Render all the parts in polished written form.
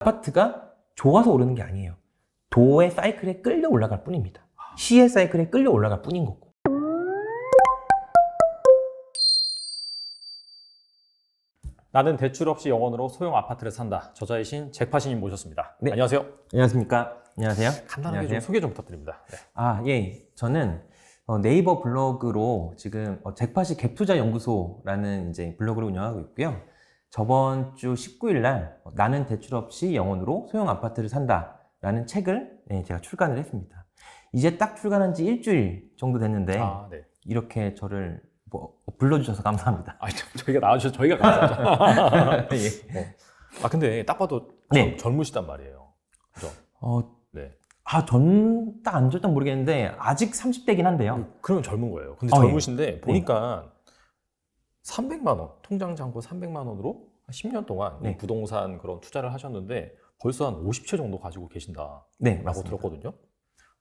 아파트가 좋아서 오르는 게 아니에요. 도의 사이클에 끌려 올라갈 뿐입니다. 시의 사이클에 끌려 올라갈 뿐인 거고. 나는 대출 없이 영원으로 소형 아파트를 산다. 저자이신 잭파시님 모셨습니다. 네. 안녕하세요. 안녕하십니까. 안녕하세요. 간단하게 안녕하세요. 좀 소개 좀 부탁드립니다. 네. 예. 저는 네이버 블로그로 지금 잭파시 갭투자 연구소라는 이제 블로그를 운영하고 있고요. 저번 주 19일 날 나는 대출 없이 영원으로 소형 아파트를 산다라는 책을 제가 출간을 했습니다. 이제 딱 출간한 지 일주일 정도 됐는데 네. 이렇게 저를 불러주셔서 감사합니다. 저희가 나와주셔서 저희가 감사하죠. 예. 근데 딱 봐도 네. 젊으시단 말이에요. 그죠? 네. 전 딱 안 젊다 모르겠는데 아직 30대긴 한데요. 그러면 젊은 거예요. 근데 예. 젊으신데 보니까 300만 원, 통장 잔고 300만 원으로 한 10년 동안 네. 부동산 그런 투자를 하셨는데 벌써 한 50채 정도 가지고 계신다라고 네, 맞습니다. 들었거든요.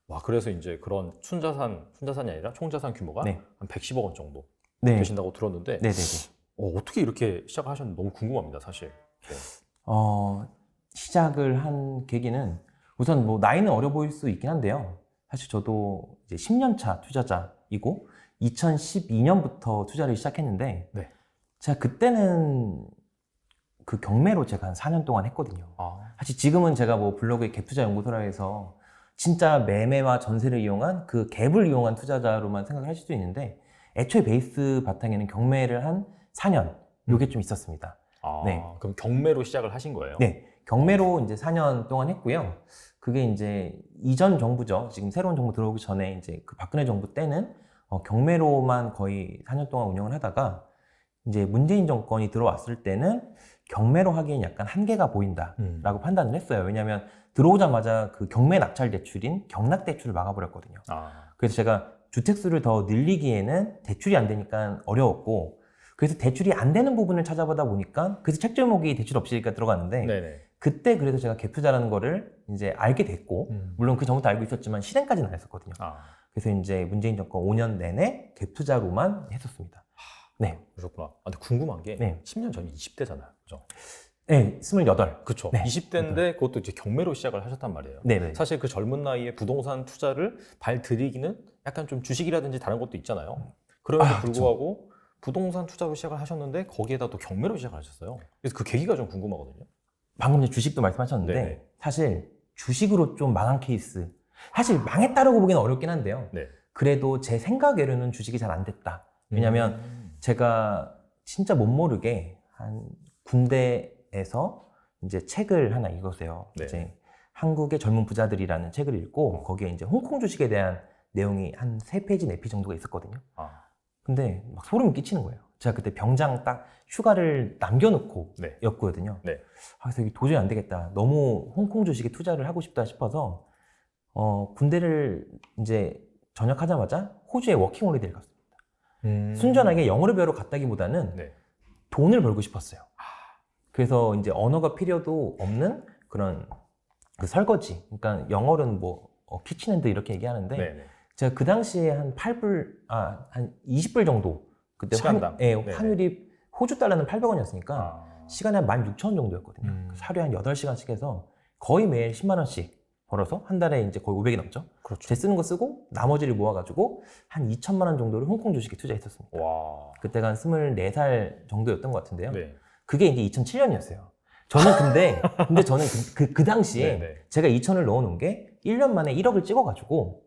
와, 그래서 이제 그런 순자산이 아니라 총자산 규모가 네. 한 110억 원 정도 네. 되신다고 들었는데 네네네. 어떻게 이렇게 시작을 하셨는지 너무 궁금합니다, 사실. 네. 시작을 한 계기는 우선 나이는 어려 보일 수 있긴 한데요. 사실 저도 이제 10년 차 투자자이고 2012년부터 투자를 시작했는데 네. 제가 그때는 그 경매로 제가 한 4년 동안 했거든요. 사실 지금은 제가 블로그에 갭투자 연구소라 해서 진짜 매매와 전세를 이용한 그 갭을 이용한 투자자로만 생각을 하실 수 있는데 애초에 베이스 바탕에는 경매를 한 4년 요게 좀 있었습니다. 네. 그럼 경매로 시작을 하신 거예요? 네. 경매로 이제 4년 동안 했고요. 그게 이제 이전 정부죠. 지금 새로운 정부 들어오기 전에 이제 그 박근혜 정부 때는 경매로만 거의 4년 동안 운영을 하다가 이제 문재인 정권이 들어왔을 때는 경매로 하기엔 약간 한계가 보인다라고 판단을 했어요. 왜냐하면 들어오자마자 그 경매 낙찰 대출인 경락 대출을 막아버렸거든요. 그래서 제가 주택수를 더 늘리기에는 대출이 안 되니까 어려웠고 그래서 대출이 안 되는 부분을 찾아보다 보니까 그래서 책 제목이 대출 없이가 들어갔는데 네네. 그때 그래서 제가 갭투자라는 거를 이제 알게 됐고 물론 그 전부터 알고 있었지만 실행까지는 안 했었거든요. 그래서 이제 문재인 정권 5년 내내 갭투자로만 했었습니다. 네. 그러셨구나. 근데 궁금한 게 네. 10년 전이 20대잖아요. 그죠? 네, 28. 그렇죠. 네. 20대인데 그것도 이제 경매로 시작을 하셨단 말이에요. 네네. 사실 그 젊은 나이에 부동산 투자를 발들이기는 약간 좀 주식이라든지 다른 것도 있잖아요. 그럼에도 불구하고 부동산 투자로 시작을 하셨는데 거기에다 또 경매로 시작을 하셨어요. 그래서 그 계기가 좀 궁금하거든요. 방금 전에 주식도 말씀하셨는데 네네. 사실 주식으로 좀 망한 케이스 사실 망했다라고 보기는 어렵긴 한데요. 네. 그래도 제 생각으로는 주식이 잘 안 됐다. 왜냐면 제가 진짜 못 모르게 한 군대에서 이제 책을 하나 읽었어요. 네. 이제 한국의 젊은 부자들이라는 책을 읽고 거기에 이제 홍콩 주식에 대한 내용이 한 3페이지, 4페이지 정도가 있었거든요. 근데 막 소름이 끼치는 거예요. 제가 그때 병장 딱 휴가를 남겨놓고 네. 였거든요. 네. 그래서 이게 도저히 안 되겠다. 너무 홍콩 주식에 투자를 하고 싶다 싶어서 군대를 이제 전역하자마자 호주에 워킹홀리데이를 갔습니다. 순전하게 영어를 배우러 갔다기보다는 네. 돈을 벌고 싶었어요. 그래서 이제 언어가 필요도 없는 그런 그 설거지. 그러니까 영어로는 키친핸드 이렇게 얘기하는데 네네. 제가 그 당시에 한 8불, 한 20불 정도 그때 시간당. 환율이 호주 달러는 800원이었으니까 시간에 한 16,000원 정도였거든요. 그래서 하루에 한 8시간씩 해서 거의 매일 10만 원씩 벌어서 한 달에 이제 거의 500이 넘죠. 그렇죠. 제 쓰는 거 쓰고 나머지를 모아가지고 한 2천만 원 정도를 홍콩 주식에 투자했었습니다. 와. 그때가 한 24살 정도였던 것 같은데요. 네. 그게 이제 2007년이었어요. 저는 근데 저는 그 당시에 네네. 제가 2천을 넣어놓은 게 1년 만에 1억을 찍어가지고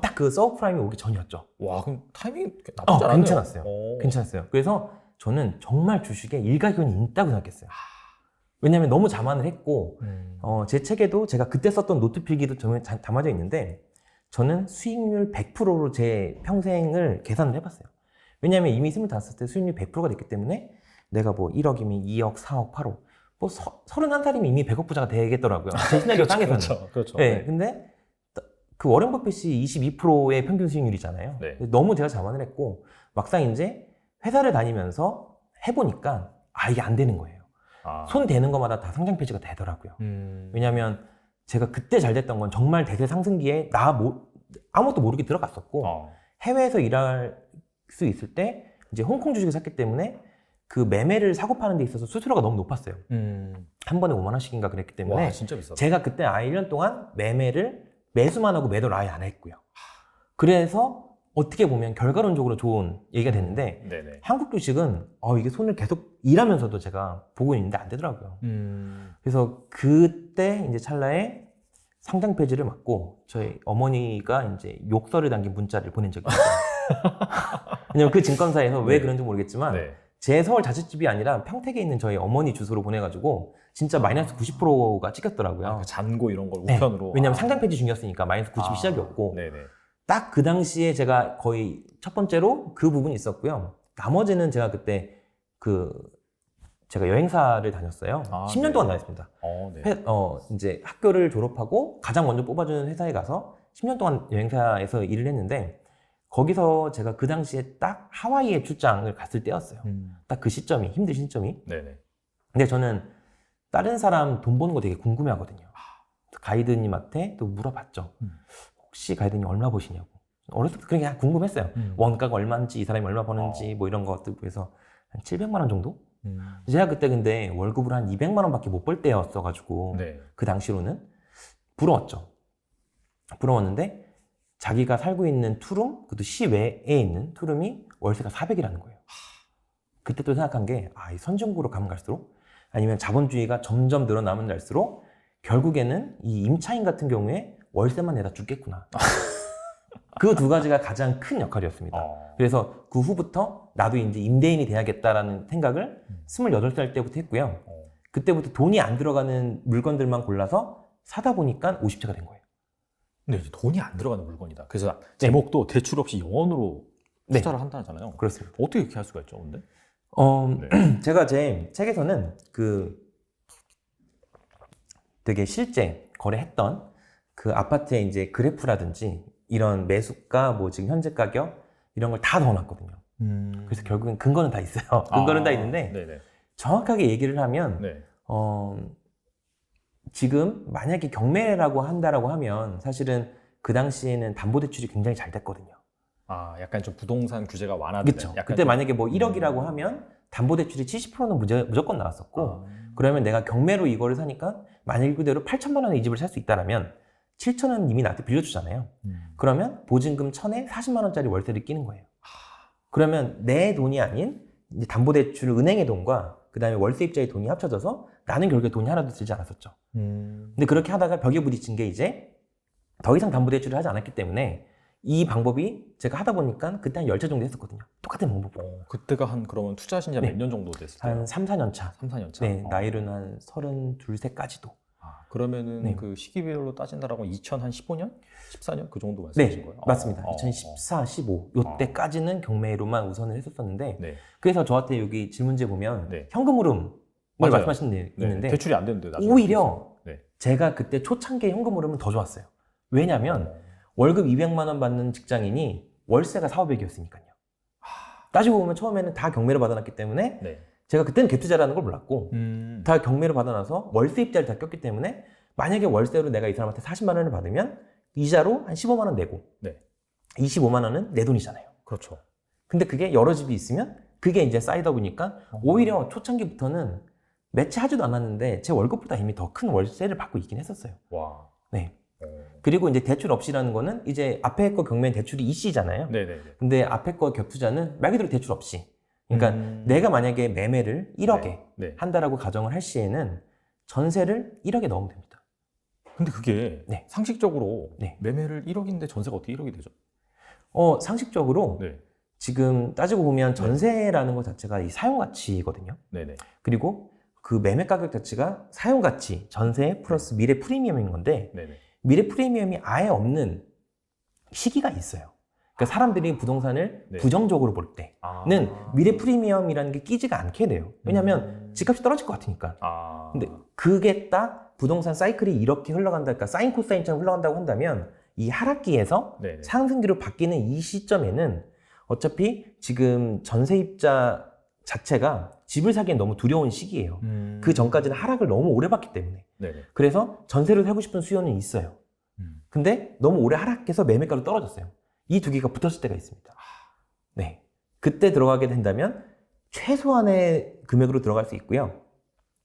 딱 그 서브프라임이 오기 전이었죠. 와, 그럼 타이밍이 나쁘지 않았네요. 괜찮았어요. 괜찮았어요. 그래서 저는 정말 주식에 일가견이 있다고 생각했어요. 왜냐면 너무 자만을 했고 제 책에도 제가 그때 썼던 노트 필기도 담아져 있는데 저는 수익률 100%로 제 평생을 계산을 해봤어요. 왜냐면 이미 25살 때 수익률 100%가 됐기 때문에 내가 1억이면 2억, 4억, 8억 31살이면 이미 100억 부자가 되겠더라고요. 제 시나리오 땅에서는. 그렇죠. 네, 근데 그 워렌 버핏이 22%의 평균 수익률이잖아요. 네. 너무 제가 자만을 했고 막상 이제 회사를 다니면서 해보니까 이게 안 되는 거예요. 손 대는 것마다 다 상장 폐지가 되더라고요. 왜냐하면 제가 그때 잘 됐던 건 정말 대세 상승기에 아무것도 모르게 들어갔었고 해외에서 일할 수 있을 때 이제 홍콩 주식을 샀기 때문에 그 매매를 사고 파는 데 있어서 수수료가 너무 높았어요. 한 번에 5만 원씩인가 그랬기 때문에 와, 진짜 비싸다. 제가 그때 아예 1년 동안 매매를 매수만 하고 매도를 아예 안 했고요. 그래서 어떻게 보면 결과론적으로 좋은 얘기가 됐는데 네네. 한국 주식은 이게 손을 계속 일하면서도 제가 보고 있는데 안 되더라고요. 그래서 그때 이제 찰나에 상장 폐지를 맞고 저희 어머니가 이제 욕설을 담긴 문자를 보낸 적이 있어요. 왜냐면 그 증권사에서 왜 네. 그런지 모르겠지만 네. 제 서울 자취집이 아니라 평택에 있는 저희 어머니 주소로 보내가지고 진짜 마이너스 90%가 찍혔더라고요. 그 잔고 이런 걸 네. 우편으로. 왜냐면 상장 폐지 중이었으니까 마이너스 90이 시작이었고 네네. 딱 그 당시에 제가 거의 첫 번째로 그 부분이 있었고요. 나머지는 제가 그때 제가 여행사를 다녔어요. 10년 네. 동안 다녔습니다. 네. 이제 학교를 졸업하고 가장 먼저 뽑아주는 회사에 가서 10년 동안 여행사에서 일을 했는데 거기서 제가 그 당시에 딱 하와이에 출장을 갔을 때였어요. 딱 그 시점이, 힘든 시점이. 네네. 근데 저는 다른 사람 돈 버는 거 되게 궁금해 하거든요. 가이드님한테 또 물어봤죠. 혹시 가이드님 얼마 버시냐고. 어렸을 때 그냥 궁금했어요. 원가가 얼마인지, 이 사람이 얼마 버는지, 뭐 이런 것들 보여서 한 700만 원 정도? 제가 그때 근데 월급을 한 200만 원밖에 못 벌 때였어가지고, 네. 그 당시로는 부러웠죠. 부러웠는데, 자기가 살고 있는 투룸, 그것도 시외에 있는 투룸이 월세가 400이라는 거예요. 그때 또 생각한 게, 이 선진국으로 가면 갈수록, 아니면 자본주의가 점점 늘어나면 갈수록, 결국에는 이 임차인 같은 경우에 월세만 내다 죽겠구나. 그 두 가지가 가장 큰 역할이었습니다. 그래서 그 후부터 나도 이제 임대인이 돼야겠다라는 생각을 28살 때부터 했고요. 그때부터 돈이 안 들어가는 물건들만 골라서 사다 보니까 50채가 된 거예요. 근데 이제 돈이 안 들어가는 물건이다. 그래서 제목도 대출 없이 영원으로 네. 투자를 한다잖아요. 그렇습니다. 어떻게 그렇게 할 수가 있죠, 근데? 제가 제 책에서는 되게 실제 거래했던 그 아파트의 이제 그래프라든지 이런 매수가, 뭐 지금 현재 가격 이런 걸 다 넣어놨거든요. 그래서 결국엔 근거는 다 있어요. 근거는 다 있는데 네네. 정확하게 얘기를 하면 네. 지금 만약에 경매라고 한다라고 하면 사실은 그 당시에는 담보대출이 굉장히 잘 됐거든요. 약간 좀 부동산 규제가 완화되는. 그렇죠. 약간 그때 좀... 만약에 뭐 1억이라고 하면 담보대출이 70%는 무조건 나왔었고 그러면 내가 경매로 이거를 사니까 만약 그대로 8천만 원에 이 집을 살 수 있다라면 7천 원은 이미 나한테 빌려주잖아요. 그러면 보증금 1,000에 40만 원짜리 월세를 끼는 거예요. 그러면 내 돈이 아닌 이제 담보대출 은행의 돈과 그 다음에 월세입자의 돈이 합쳐져서 나는 결국에 돈이 하나도 들지 않았었죠. 근데 그렇게 하다가 벽에 부딪힌 게 이제 더 이상 담보대출을 하지 않았기 때문에 이 방법이 제가 하다 보니까 그때 한 10차 정도 했었거든요. 똑같은 방법으로. 그때가 그러면 투자하신 지 네. 몇 년 정도 됐을까요? 한 3, 4년 차. 3, 4년 차. 네, 나이로는 한 32, 3까지도. 그러면은 네. 그 시기별로 따진다라고 2015년? 14년? 그 정도 말씀하신 네, 거예요? 맞습니다. 2014, 15 요때까지는 경매로만 우선을 했었었는데 네. 그래서 저한테 여기 질문지에 보면 네. 현금 흐름을 맞아요. 말씀하신 게 네. 있는데 대출이 안 되는데 나중에 오히려 네. 제가 그때 초창기에 현금 흐름은 더 좋았어요. 왜냐면 월급 200만 원 받는 직장인이 월세가 4,500이었으니까요. 따지고 보면 처음에는 다 경매로 받아놨기 때문에 네. 제가 그때는 갭투자라는 걸 몰랐고 다 경매로 받아놔서 월세 입자를 다 꼈기 때문에 만약에 월세로 내가 이 사람한테 40만 원을 받으면 이자로 한 15만 원 내고 네. 25만 원은 내 돈이잖아요. 그렇죠. 근데 그게 여러 집이 있으면 그게 이제 쌓이다 보니까 오히려 초창기부터는 매치하지도 않았는데 제 월급보다 이미 더 큰 월세를 받고 있긴 했었어요. 와. 네. 그리고 이제 대출 없이라는 거는 이제 앞에 거 경매는 대출이 이씨잖아요. 네네네. 근데 앞에 거 겹투자는 말 그대로 대출 없이. 그러니까 내가 만약에 매매를 1억에 네. 한다라고 가정을 할 시에는 전세를 1억에 넣으면 됩니다. 근데 그게 네. 상식적으로 네. 매매를 1억인데 전세가 어떻게 1억이 되죠? 상식적으로 네. 지금 따지고 보면 전세라는 것 자체가 이 사용가치거든요. 네네. 그리고 그 매매 가격 자체가 사용가치, 전세 플러스 미래 프리미엄인 건데 네네. 미래 프리미엄이 아예 없는 시기가 있어요. 그러니까 사람들이 부동산을 네. 부정적으로 볼 때는 미래 프리미엄이라는 게 끼지가 않게 돼요. 왜냐하면 집값이 떨어질 것 같으니까. 근데 그게 딱 부동산 사이클이 이렇게 흘러간다, 그러니까 사인 코사인처럼 흘러간다고 한다면 이 하락기에서 네네. 상승기로 바뀌는 이 시점에는 어차피 지금 전세입자 자체가 집을 사기엔 너무 두려운 시기예요. 그 전까지는 하락을 너무 오래 봤기 때문에. 네네. 그래서 전세를 사고 싶은 수요는 있어요. 근데 너무 오래 하락해서 매매가로 떨어졌어요. 이 두 개가 붙었을 때가 있습니다. 네. 그때 들어가게 된다면 최소한의 금액으로 들어갈 수 있고요.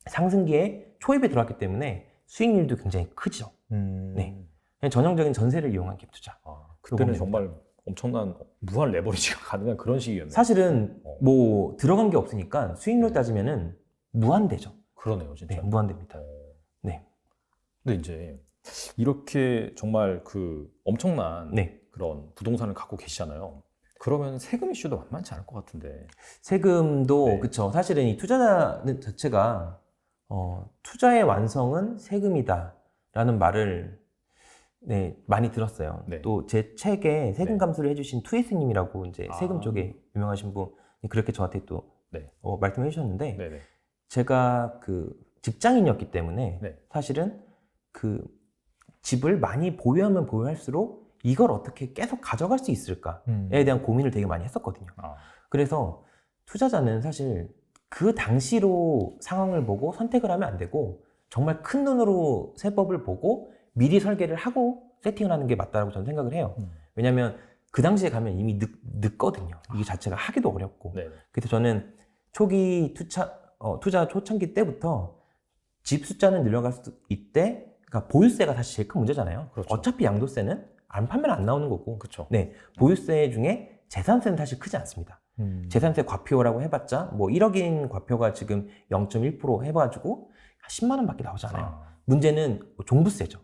상승기에 초입에 들어갔기 때문에 수익률도 굉장히 크죠. 네. 그냥 전형적인 전세를 이용한 갭 투자. 그때는 정말 엄청난 무한 레버리지가 가능한 그런 시기였네요. 사실은 뭐 들어간 게 없으니까 수익률 따지면은 무한대죠. 그러네요, 진짜. 네, 무한대입니다. 네. 근데 이제 이렇게 정말 그 엄청난 네. 그런 부동산을 갖고 계시잖아요. 그러면 세금 이슈도 만만치 않을 것 같은데. 세금도 네. 그쵸. 사실은 이 투자 자체가 투자의 완성은 세금이다라는 말을 네, 많이 들었어요. 네. 또 제 책에 세금 네. 감수를 해주신 투에스님이라고 이제 아. 세금 쪽에 유명하신 분이 그렇게 저한테 또 네. 말씀해 주셨는데 네네. 제가 그 직장인이었기 때문에 네. 사실은 그 집을 많이 보유하면 보유할수록 이걸 어떻게 계속 가져갈 수 있을까에 대한 고민을 되게 많이 했었거든요. 그래서 투자자는 사실 그 당시로 상황을 보고 선택을 하면 안 되고 정말 큰 눈으로 세법을 보고 미리 설계를 하고 세팅을 하는 게 맞다고 저는 생각을 해요. 왜냐하면 그 당시에 가면 이미 늦거든요. 이 자체가 하기도 어렵고. 네네. 그래서 저는 초기 투자 초창기 때부터 집 숫자는 늘려갈 수 있대. 그러니까 보유세가 사실 제일 큰 문제잖아요. 그렇죠. 어차피 양도세는 안 팔면 안 나오는 거고. 그렇죠. 네, 보유세 중에 재산세는 사실 크지 않습니다. 재산세 과표라고 해봤자 뭐 1억인 과표가 지금 0.1% 해가지고 10만 원밖에 나오지 않아요. 문제는 종부세죠.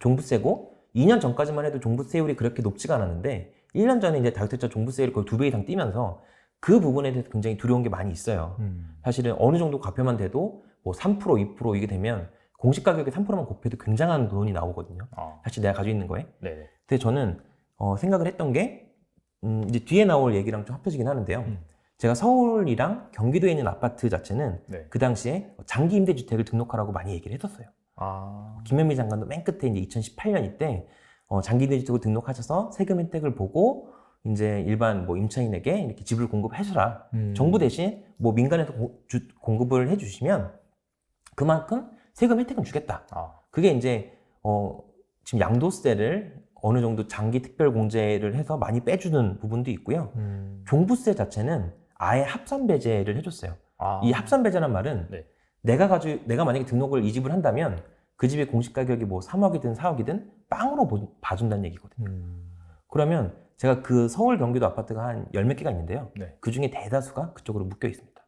종부세고 2년 전까지만 해도 종부세율이 그렇게 높지가 않았는데 1년 전에 이제 다주택자 종부세율이 거의 2배 이상 뛰면서 그 부분에 대해서 굉장히 두려운 게 많이 있어요. 사실은 어느 정도 과표만 돼도 뭐 3%, 2% 이게 되면 공시가격에 3%만 곱해도 굉장한 돈이 나오거든요. 사실 내가 가지고 있는 거에. 네네. 근데 저는 생각을 했던 게 이제 뒤에 나올 얘기랑 좀 합쳐지긴 하는데요. 제가 서울이랑 경기도에 있는 아파트 자체는 네. 그 당시에 장기 임대주택을 등록하라고 많이 얘기를 했었어요. 김현미 장관도 맨 끝에 이제 2018년 이때 장기 임대주택을 등록하셔서 세금 혜택을 보고 이제 일반 뭐 임차인에게 이렇게 집을 공급해주라. 정부 대신 뭐 민간에서 공급을 해주시면 그만큼 세금 혜택은 주겠다. 그게 이제 지금 양도세를 어느 정도 장기 특별공제를 해서 많이 빼주는 부분도 있고요. 종부세 자체는 아예 합산배제를 해줬어요. 이 합산배제란 말은 네. 내가 만약에 등록을 이 집을 한다면 그 집의 공시가격이 뭐 3억이든 4억이든 빵으로 봐준다는 얘기거든요. 그러면 제가 그 서울 경기도 아파트가 한 10몇 개가 있는데요. 네. 그 중에 대다수가 그쪽으로 묶여 있습니다.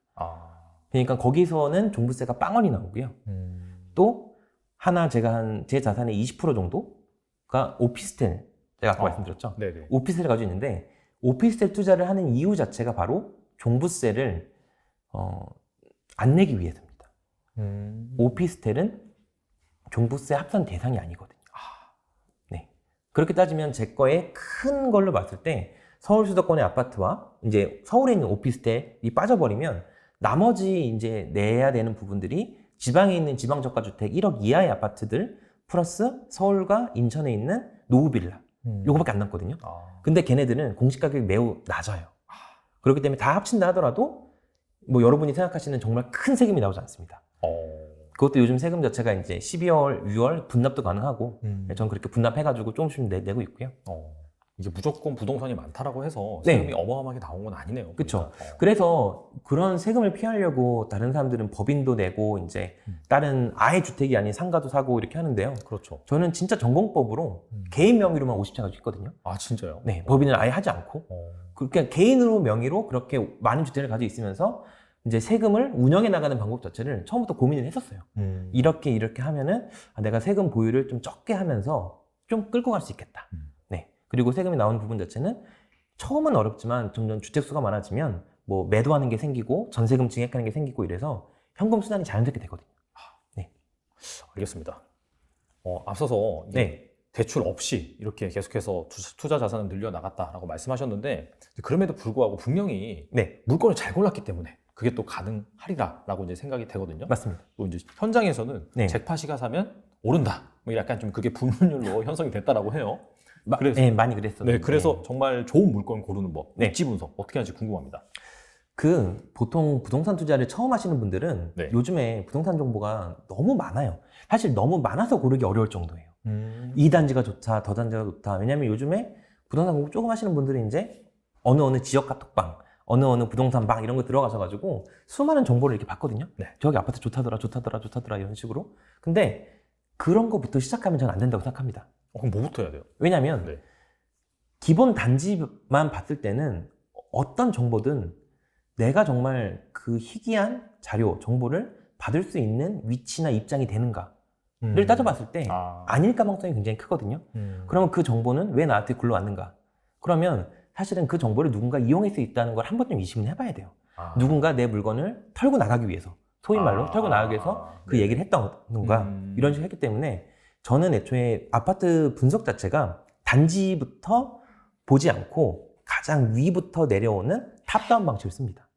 그러니까 거기서는 종부세가 빵원이 나오고요. 또 하나 제가 제 자산의 20% 정도가 오피스텔, 제가 아까 말씀드렸죠. 네네. 오피스텔을 가지고 있는데 오피스텔 투자를 하는 이유 자체가 바로 종부세를 안 내기 위해서입니다. 오피스텔은 종부세 합산 대상이 아니거든요. 네. 그렇게 따지면 제 거에 큰 걸로 봤을 때 서울 수도권의 아파트와 이제 서울에 있는 오피스텔이 빠져버리면 나머지 이제 내야 되는 부분들이 지방에 있는 지방저가주택 1억 이하의 아파트들 플러스 서울과 인천에 있는 노후빌라 요거밖에 안 남거든요. 근데 걔네들은 공시가격이 매우 낮아요. 그렇기 때문에 다 합친다 하더라도 뭐 여러분이 생각하시는 정말 큰 세금이 나오지 않습니다. 그것도 요즘 세금 자체가 이제 12월, 6월 분납도 가능하고 전 그렇게 분납해가지고 조금씩 내고 있고요. 이게 무조건 부동산이 많다라고 해서 네. 세금이 어마어마하게 나온 건 아니네요. 그렇죠. 그러니까. 그래서 그런 세금을 피하려고 다른 사람들은 법인도 내고 이제 다른 아예 주택이 아닌 상가도 사고 이렇게 하는데요. 그렇죠. 저는 진짜 전공법으로 개인 명의로만 50채 가지고 있거든요. 진짜요? 네, 법인을 아예 하지 않고 그러니까 개인으로 명의로 그렇게 많은 주택을 가지고 있으면서 이제 세금을 운영해 나가는 방법 자체를 처음부터 고민을 했었어요. 이렇게 하면은 내가 세금 보유를 좀 적게 하면서 좀 끌고 갈 수 있겠다. 네. 그리고 세금이 나오는 부분 자체는 처음은 어렵지만 점점 주택 수가 많아지면 뭐 매도하는 게 생기고 전세금 증액하는 게 생기고 이래서 현금 순환이 자연스럽게 되거든요. 네. 알겠습니다. 앞서서 이제 네. 대출 없이 이렇게 계속해서 투자 자산을 늘려 나갔다라고 말씀하셨는데 그럼에도 불구하고 분명히 네. 물건을 잘 골랐기 때문에 그게 또 가능하리라라고 이제 생각이 되거든요. 맞습니다. 또 이제 현장에서는 네. 잭팟이가 사면 오른다. 뭐 약간 좀 그게 불문율로 형성이 됐다라고 해요. 그래서 네, 많이 그랬었는데. 네, 그래서 정말 좋은 물건 고르는 법, 네. 입지 분석 어떻게 하는지 궁금합니다. 보통 부동산 투자를 처음 하시는 분들은 네. 요즘에 부동산 정보가 너무 많아요. 사실 너무 많아서 고르기 어려울 정도예요. 이 단지가 좋다, 더 단지가 좋다. 왜냐면 요즘에 부동산 공부 조금 하시는 분들이 이제 어느 지역 카톡방, 어느 부동산 방 이런 거 들어가셔가지고 수많은 정보를 이렇게 봤거든요. 네. 저기 아파트 좋다더라 이런 식으로. 근데 그런 거부터 시작하면 저는 안 된다고 생각합니다. 그럼 뭐부터 해야 돼요? 왜냐하면 네. 기본 단지만 봤을 때는 어떤 정보든 내가 정말 그 희귀한 자료, 정보를 받을 수 있는 위치나 입장이 되는가를 따져봤을 때 아닐 가능성이 굉장히 크거든요. 그러면 그 정보는 왜 나한테 굴러왔는가? 그러면 사실은 그 정보를 누군가 이용할 수 있다는 걸 한 번쯤 의심을 해봐야 돼요. 누군가 내 물건을 털고 나가기 위해서, 소위 말로 털고 나가기 위해서 그 얘기를 했던가 이런 식으로 했기 때문에 저는 애초에 아파트 분석 자체가 단지부터 보지 않고 가장 위부터 내려오는 탑다운 방식을 씁니다.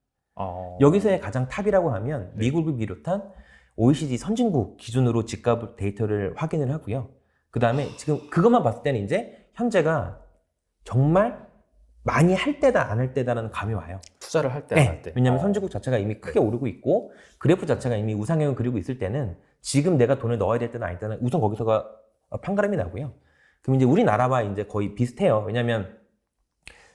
여기서의 가장 탑이라고 하면 미국을 비롯한 OECD 선진국 기준으로 집값 데이터를 확인을 하고요. 그 다음에 지금 그것만 봤을 때는 이제 현재가 정말 많이 할 때다 안 할 때다라는 감이 와요. 투자를 할 때 안 할 때. 왜냐하면 선진국 자체가 이미 크게 오르고 있고 그래프 자체가 이미 우상향을 그리고 있을 때는 지금 내가 돈을 넣어야 될 때는 아닐 때는 우선 거기서가 판가름이 나고요. 그럼 이제 우리나라와 이제 거의 비슷해요. 왜냐하면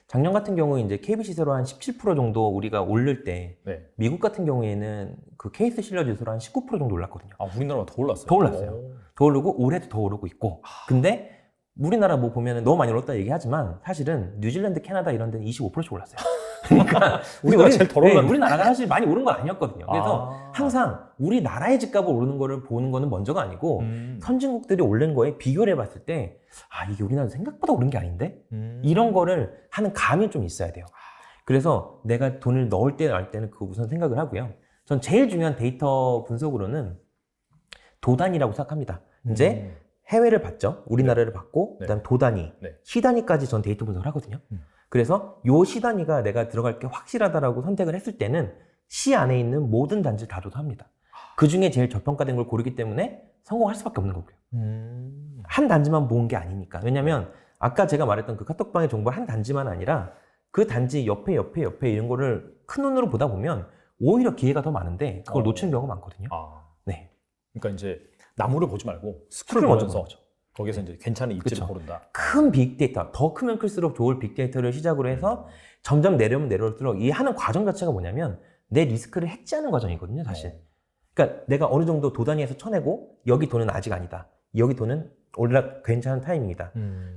작년 같은 경우 이제 KB 시세로 한 17% 정도 우리가 오를 때 미국 같은 경우에는 그 케이스 실러 지수로 한 19% 정도 올랐거든요. 우리나라가 더 올랐어요? 더 올랐어요. 더 오르고 올해도 더 오르고 있고. 근데 우리나라 뭐 보면은 너무 많이 올랐다 얘기하지만 사실은 뉴질랜드, 캐나다 이런 데는 25%씩 올랐어요. 그러니까 우리나라 제일 덜 올랐네. 우리나라가 사실 많이 오른 건 아니었거든요. 그래서 항상 우리나라의 집값을 오르는 거를 보는 거는 먼저가 아니고 선진국들이 오른 거에 비교를 해봤을 때 이게 우리나라 생각보다 오른 게 아닌데? 이런 거를 하는 감이 좀 있어야 돼요. 그래서 내가 돈을 넣을 때 날 때는 그거 우선 생각을 하고요. 전 제일 중요한 데이터 분석으로는 도단이라고 생각합니다. 이제 해외를 봤죠. 우리나라를 봤고 그다음 도단위, 시단위까지 전 데이터 분석을 하거든요. 그래서 요 시단위가 내가 들어갈 게 확실하다라고 선택을 했을 때는 시 안에 있는 모든 단지를 다 조사합니다. 그 중에 제일 저평가된 걸 고르기 때문에 성공할 수밖에 없는 거고요. 한 단지만 모은 게 아니니까. 왜냐면 아까 제가 말했던 그 카톡방의 정보를 한 단지만 아니라 그 단지 옆에 이런 거를 큰 눈으로 보다 보면 오히려 기회가 더 많은데 그걸 놓치는 경우가 많거든요. 네. 그러니까 이제 나무를 보지 말고 숲을 숲을 먼저 보면서 보죠. 거기서 이제 괜찮은 입지를 그쵸. 고른다. 큰 빅데이터, 더 크면 클수록 좋을 빅데이터를 시작으로 해서 점점 내려오면 내려올수록 이 하는 과정 자체가 뭐냐면 내 리스크를 해지하는 과정이거든요, 사실. 그러니까 내가 어느 정도 도 단위에서 쳐내고 여기 돈은 아직 아니다. 여기 돈은 괜찮은 타이밍이다.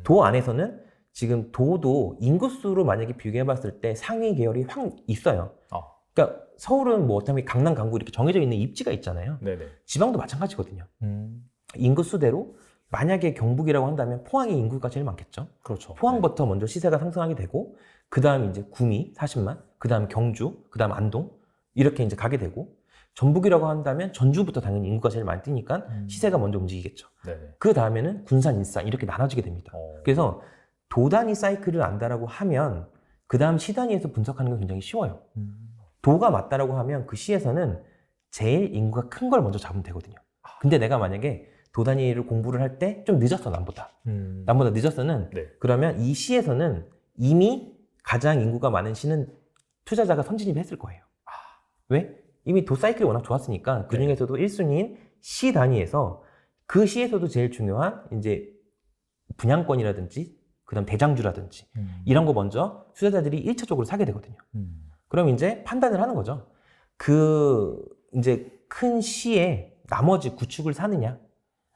도 안에서는 지금 도도 인구수로 만약에 비교해봤을 때 상위 계열이 확 있어요. 그러니까 서울은 뭐 어차피 강남, 강북 이렇게 정해져 있는 입지가 있잖아요. 지방도 마찬가지거든요. 인구수대로 만약에 경북이라고 한다면 포항의 인구가 제일 많겠죠. 그렇죠. 포항부터 먼저 시세가 상승하게 되고 그 다음 이제 구미 40만, 그 다음 경주, 그 다음 안동 이렇게 이제 가게 되고 전북이라고 한다면 전주부터 당연히 인구가 제일 많이 뛰니까 시세가 먼저 움직이겠죠. 그 다음에는 군산, 인산 이렇게 나눠지게 됩니다. 그래서 도 단위 사이클을 안다라고 하면 그 다음 시 단위에서 분석하는 게 굉장히 쉬워요. 도가 맞다라고 하면 그 시에서는 제일 인구가 큰 걸 먼저 잡으면 되거든요. 근데 내가 만약에 도 단위를 공부를 할 때 좀 늦었어, 남보다 늦었어는 그러면 이 시에서는 이미 가장 인구가 많은 시는 투자자가 선진입을 했을 거예요. 왜? 이미 도 사이클이 워낙 좋았으니까 그 중에서도 1순위인 시 단위에서 그 시에서도 제일 중요한 이제 분양권이라든지 그다음 대장주라든지 이런 거 먼저 투자자들이 1차적으로 사게 되거든요. 그럼 이제 판단을 하는 거죠. 그 이제 큰 시에 나머지 구축을 사느냐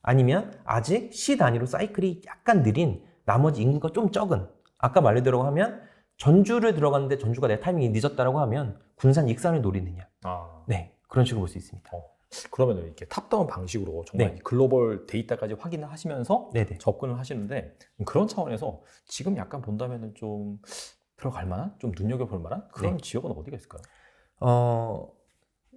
아니면 아직 시 단위로 사이클이 약간 느린 나머지 인구가 좀 적은 아까 말대로 하면 전주를 들어갔는데 전주가 내 타이밍이 늦었다라고 하면 군산, 익산을 노리느냐. 네, 그런 식으로 볼 수 있습니다. 그러면 이렇게 탑다운 방식으로 정말 글로벌 데이터까지 확인을 하시면서 접근을 하시는데 그런 차원에서 지금 약간 본다면은 좀 들어갈 만한, 좀 눈여겨볼 만한 그런 지역은 어디가 있을까요?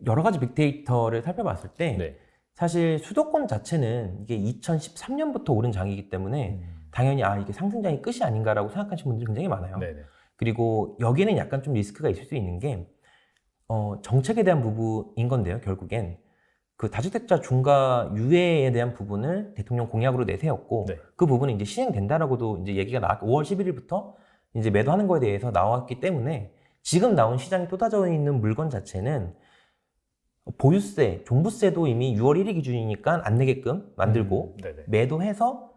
여러 가지 빅데이터를 살펴봤을 때 사실 수도권 자체는 이게 2013년부터 오른 장이기 때문에 당연히 이게 상승장이 끝이 아닌가라고 생각하시는 분들이 굉장히 많아요. 그리고 여기는 약간 좀 리스크가 있을 수 있는 게 정책에 대한 부분인 건데요. 결국엔 그 다주택자 중과 유예에 대한 부분을 대통령 공약으로 내세웠고 그 부분이 이제 시행된다라고도 이제 얘기가 5월 11일부터 이제 매도하는 거에 대해서 나왔기 때문에 지금 나온 시장이 쏟아져 있는 물건 자체는 보유세, 종부세도 이미 6월 1일 기준이니까 안 내게끔 만들고 매도해서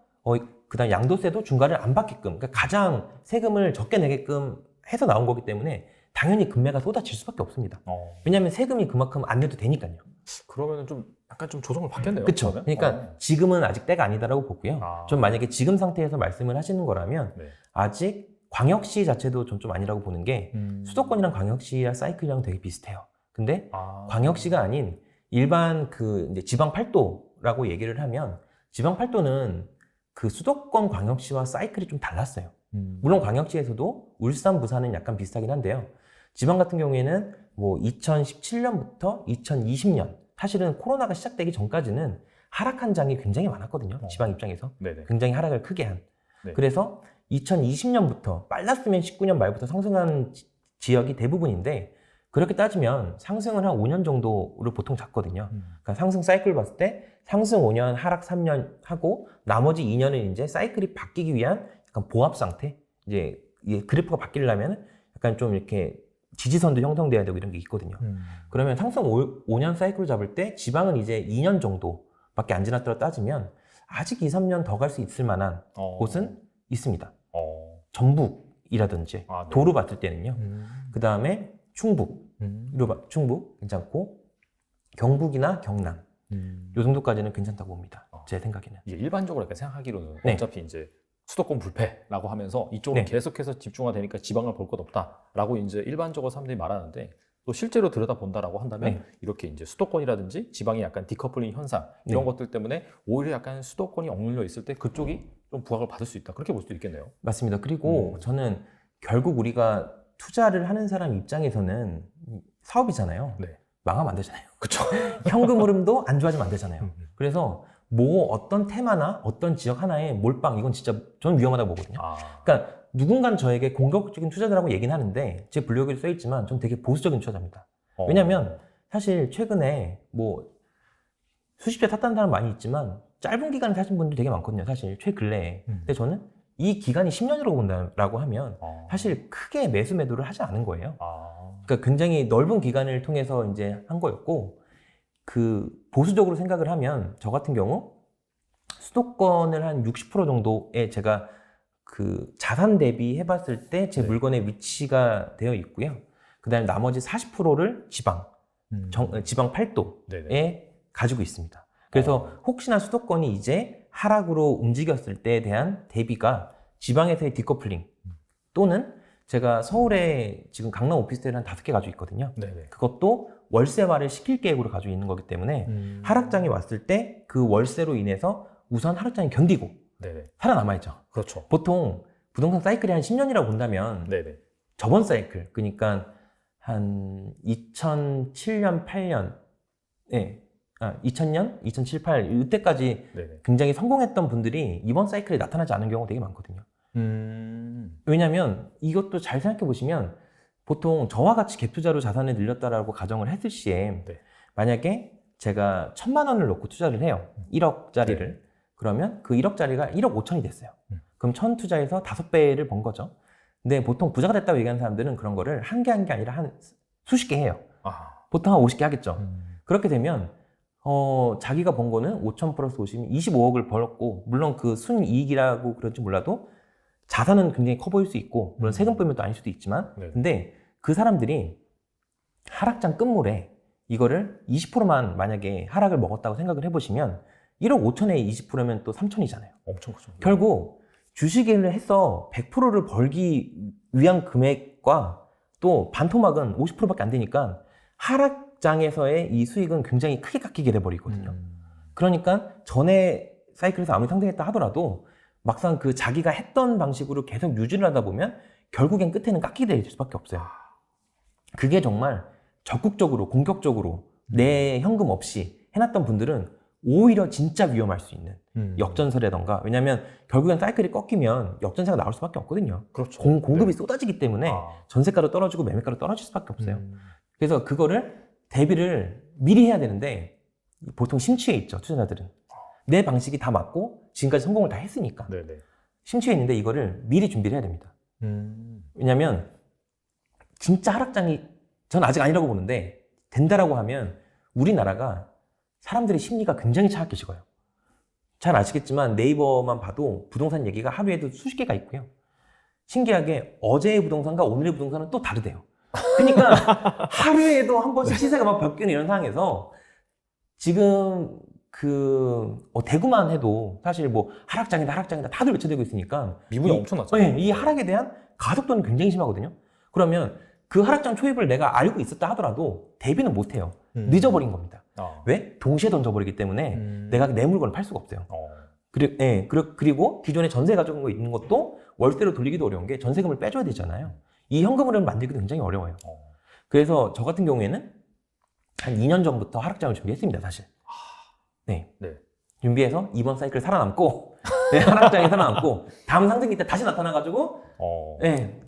그다음 양도세도 중과를 안 받게끔 그러니까 가장 세금을 적게 내게끔 해서 나온 거기 때문에 당연히 금매가 쏟아질 수밖에 없습니다. 어. 왜냐하면 세금이 그만큼 안 내도 되니까요. 그러면은 좀 약간 좀 조정을 받겠네요. 그렇죠. 그러면? 그러니까 지금은 아직 때가 아니다라고 보고요. 아. 좀 만약에 지금 상태에서 말씀을 하시는 거라면 네. 아직 광역시 자체도 좀 아니라고 보는 게 수도권이랑 광역시랑 사이클이랑 되게 비슷해요. 근데 광역시가 아닌 일반 그 이제 지방 8도라고 얘기를 하면 지방 8도는 그 수도권 광역시와 사이클이 좀 달랐어요. 물론 광역시에서도 울산, 부산은 약간 비슷하긴 한데요. 지방 같은 경우에는 뭐 2017년부터 2020년 사실은 코로나가 시작되기 전까지는 하락한 장이 굉장히 많았거든요. 지방 입장에서. 네네. 굉장히 하락을 크게 한. 네. 그래서 2020년부터 빨랐으면 19년 말부터 상승한 지역이 대부분인데 그렇게 따지면 상승을 한 5년 정도를 보통 잡거든요. 그러니까 상승 사이클을 봤을 때 상승 5년, 하락 3년 하고 나머지 2년은 이제 사이클이 바뀌기 위한 약간 보합 상태. 이제 이 그래프가 바뀌려면 약간 좀 이렇게 지지선도 형성돼야 되고 이런 게 있거든요. 그러면 상승 5년 사이클을 잡을 때 지방은 이제 2년 정도밖에 안 지났다고 따지면 아직 2, 3년 더 갈 수 있을 만한 곳은 있습니다. 전북이라든지 네. 도로 봤을 때는요. 그 다음에 충북, 충북 괜찮고 경북이나 경남 요 정도까지는 괜찮다고 봅니다. 제 생각에는. 이게 일반적으로 이렇게 생각하기로는 네. 어차피 이제 수도권 불패라고 하면서 이쪽으로 네. 계속해서 집중화 되니까 지방을 볼 것 없다라고 이제 일반적으로 사람들이 말하는데 또 실제로 들여다본다라고 한다면 네. 이렇게 이제 수도권이라든지 지방이 약간 디커플링 현상 이런 네. 것들 때문에 오히려 약간 수도권이 억눌려 있을 때 그쪽이 좀 부각을 받을 수 있다. 그렇게 볼 수도 있겠네요. 맞습니다. 그리고 저는 결국 우리가 투자를 하는 사람 입장에서는 사업이잖아요. 네. 망하면 안 되잖아요. 그렇죠. 현금 흐름도 안 좋아지면 안 되잖아요. 그래서 뭐 어떤 테마나 어떤 지역 하나에 몰빵 이건 진짜 저는 위험하다고 보거든요. 그러니까 누군가는 저에게 공격적인 투자자라고 얘기는 하는데 제 블로그에도 써있지만 전 되게 보수적인 투자자입니다. 왜냐면 사실 최근에 뭐 수십 대 탔다는 사람 많이 있지만 짧은 기간을 사신 분들 되게 많거든요. 사실 최근래에. 근데 저는 이 기간이 10년이라고 본다라고 하면 사실 크게 매수 매도를 하지 않은 거예요. 그러니까 굉장히 넓은 기간을 통해서 이제 한 거였고 그 보수적으로 생각을 하면 저 같은 경우 수도권을 한 60% 정도에 제가 그 자산 대비 해봤을 때 제 네. 물건의 위치가 되어 있고요. 그 다음에 나머지 40%를 지방 8도에 네네. 가지고 있습니다. 그래서 혹시나 수도권이 이제 하락으로 움직였을 때에 대한 대비가 지방에서의 디커플링 또는 제가 서울에 지금 강남 오피스텔을 한 5개 가지고 있거든요. 네네. 그것도 월세화를 시킬 계획으로 가지고 있는 거기 때문에 하락장이 왔을 때 그 월세로 인해서 우선 하락장이 견디고 네네. 살아남아야죠. 그렇죠. 보통 부동산 사이클이 한 10년이라고 본다면 네네. 저번 사이클 그러니까 한 2007년, 8년 2000년, 2007, 8 이때까지 네네. 굉장히 성공했던 분들이 이번 사이클에 나타나지 않은 경우가 되게 많거든요. 왜냐하면 이것도 잘 생각해 보시면 보통 저와 같이 갭 투자로 자산을 늘렸다라고 가정을 했을 시에 네. 만약에 제가 1,000만 원을 넣고 투자를 해요. 1억짜리를. 네. 그러면 그 1억짜리가 1억 5천이 됐어요. 그럼 1,000 투자해서 5배를 번 거죠. 근데 보통 부자가 됐다고 얘기하는 사람들은 그런 거를 한 개 한 게 아니라 한 수십 개 해요. 보통 한 50개 하겠죠. 그렇게 되면 자기가 번 거는 5천 플러스 50이면 25억을 벌었고 물론 그 순이익이라고 그런지 몰라도 자산은 굉장히 커 보일 수 있고 물론 세금 빼면 또 아닐 수도 있지만 네. 근데 그 사람들이 하락장 끝물에 이거를 20%만 만약에 하락을 먹었다고 생각을 해보시면 1억 5천에 20%면 또 3천이잖아요. 엄청 크죠. 결국 주식을 해서 100%를 벌기 위한 금액과 또 반토막은 50%밖에 안 되니까 하락장에서의 이 수익은 굉장히 크게 깎이게 돼버리거든요. 그러니까 전에 사이클에서 아무리 상승했다 하더라도 막상 그 자기가 했던 방식으로 계속 유지를 하다 보면 결국엔 끝에는 깎이게 될 수밖에 없어요. 그게 정말 적극적으로 공격적으로 내 현금 없이 해놨던 분들은 오히려 진짜 위험할 수 있는 역전세라던가 왜냐하면 결국엔 사이클이 꺾이면 역전세가 나올 수밖에 없거든요. 그렇죠. 공급이 네. 쏟아지기 때문에 전세가도 떨어지고 매매가도 떨어질 수밖에 없어요. 그래서 그거를 대비를 미리 해야 되는데 보통 심취해 있죠 투자자들은. 내 방식이 다 맞고 지금까지 성공을 다 했으니까 네네. 심취해 있는데 이거를 미리 준비를 해야 됩니다. 왜냐하면 진짜 하락장이 전 아직 아니라고 보는데 된다라고 하면 우리나라가 사람들의 심리가 굉장히 차갑게 식어요. 잘 아시겠지만 네이버만 봐도 부동산 얘기가 하루에도 수십 개가 있고요. 신기하게 어제의 부동산과 오늘의 부동산은 또 다르대요. 그러니까 하루에도 한 번씩 시세가 막 바뀌는 이런 상황에서 지금 대구만 해도 사실 뭐 하락장이다 다들 외쳐대고 있으니까 미분이 엄청났잖아요. 이 하락에 대한 가속도는 굉장히 심하거든요. 그러면 그 하락장 초입을 내가 알고 있었다 하더라도 대비는 못해요. 늦어버린 겁니다. 왜? 동시에 던져버리기 때문에 내가 내 물건을 팔 수가 없어요. 그리고 기존에 전세 가지고 있는 것도 월세로 돌리기도 어려운 게 전세금을 빼줘야 되잖아요. 이 현금흐름 만들기도 굉장히 어려워요. 그래서 저 같은 경우에는 한 2년 전부터 하락장을 준비했습니다, 사실. 네. 준비해서 이번 사이클 살아남고, 하락장에 살아남고, 다음 상승기 때 다시 나타나가지고,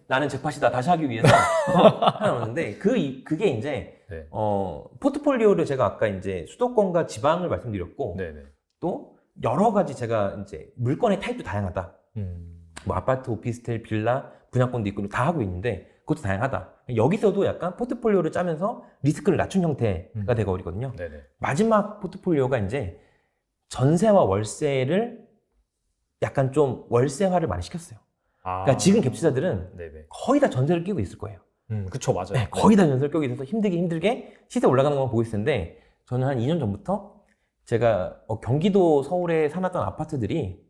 나는 잭팟이다 다시 하기 위해서 살아남았는데, 그게 이제, 포트폴리오를 제가 아까 이제 수도권과 지방을 말씀드렸고, 또 여러 가지 제가 이제 물건의 타입도 다양하다. 뭐 아파트, 오피스텔, 빌라, 분양권도 있고 다 하고 있는데 그것도 다양하다. 여기서도 약간 포트폴리오를 짜면서 리스크를 낮춘 형태가 되거든요. 마지막 포트폴리오가 이제 전세와 월세를 약간 좀 월세화를 많이 시켰어요. 그러니까 지금 갭투자들은 거의 다 전세를 끼고 있을 거예요. 그쵸, 맞아요. 거의 다 전세를 끼고 있어서 힘들게 시세 올라가는 것만 보고 있을 텐데 저는 한 2년 전부터 제가 경기도 서울에 사놨던 아파트들이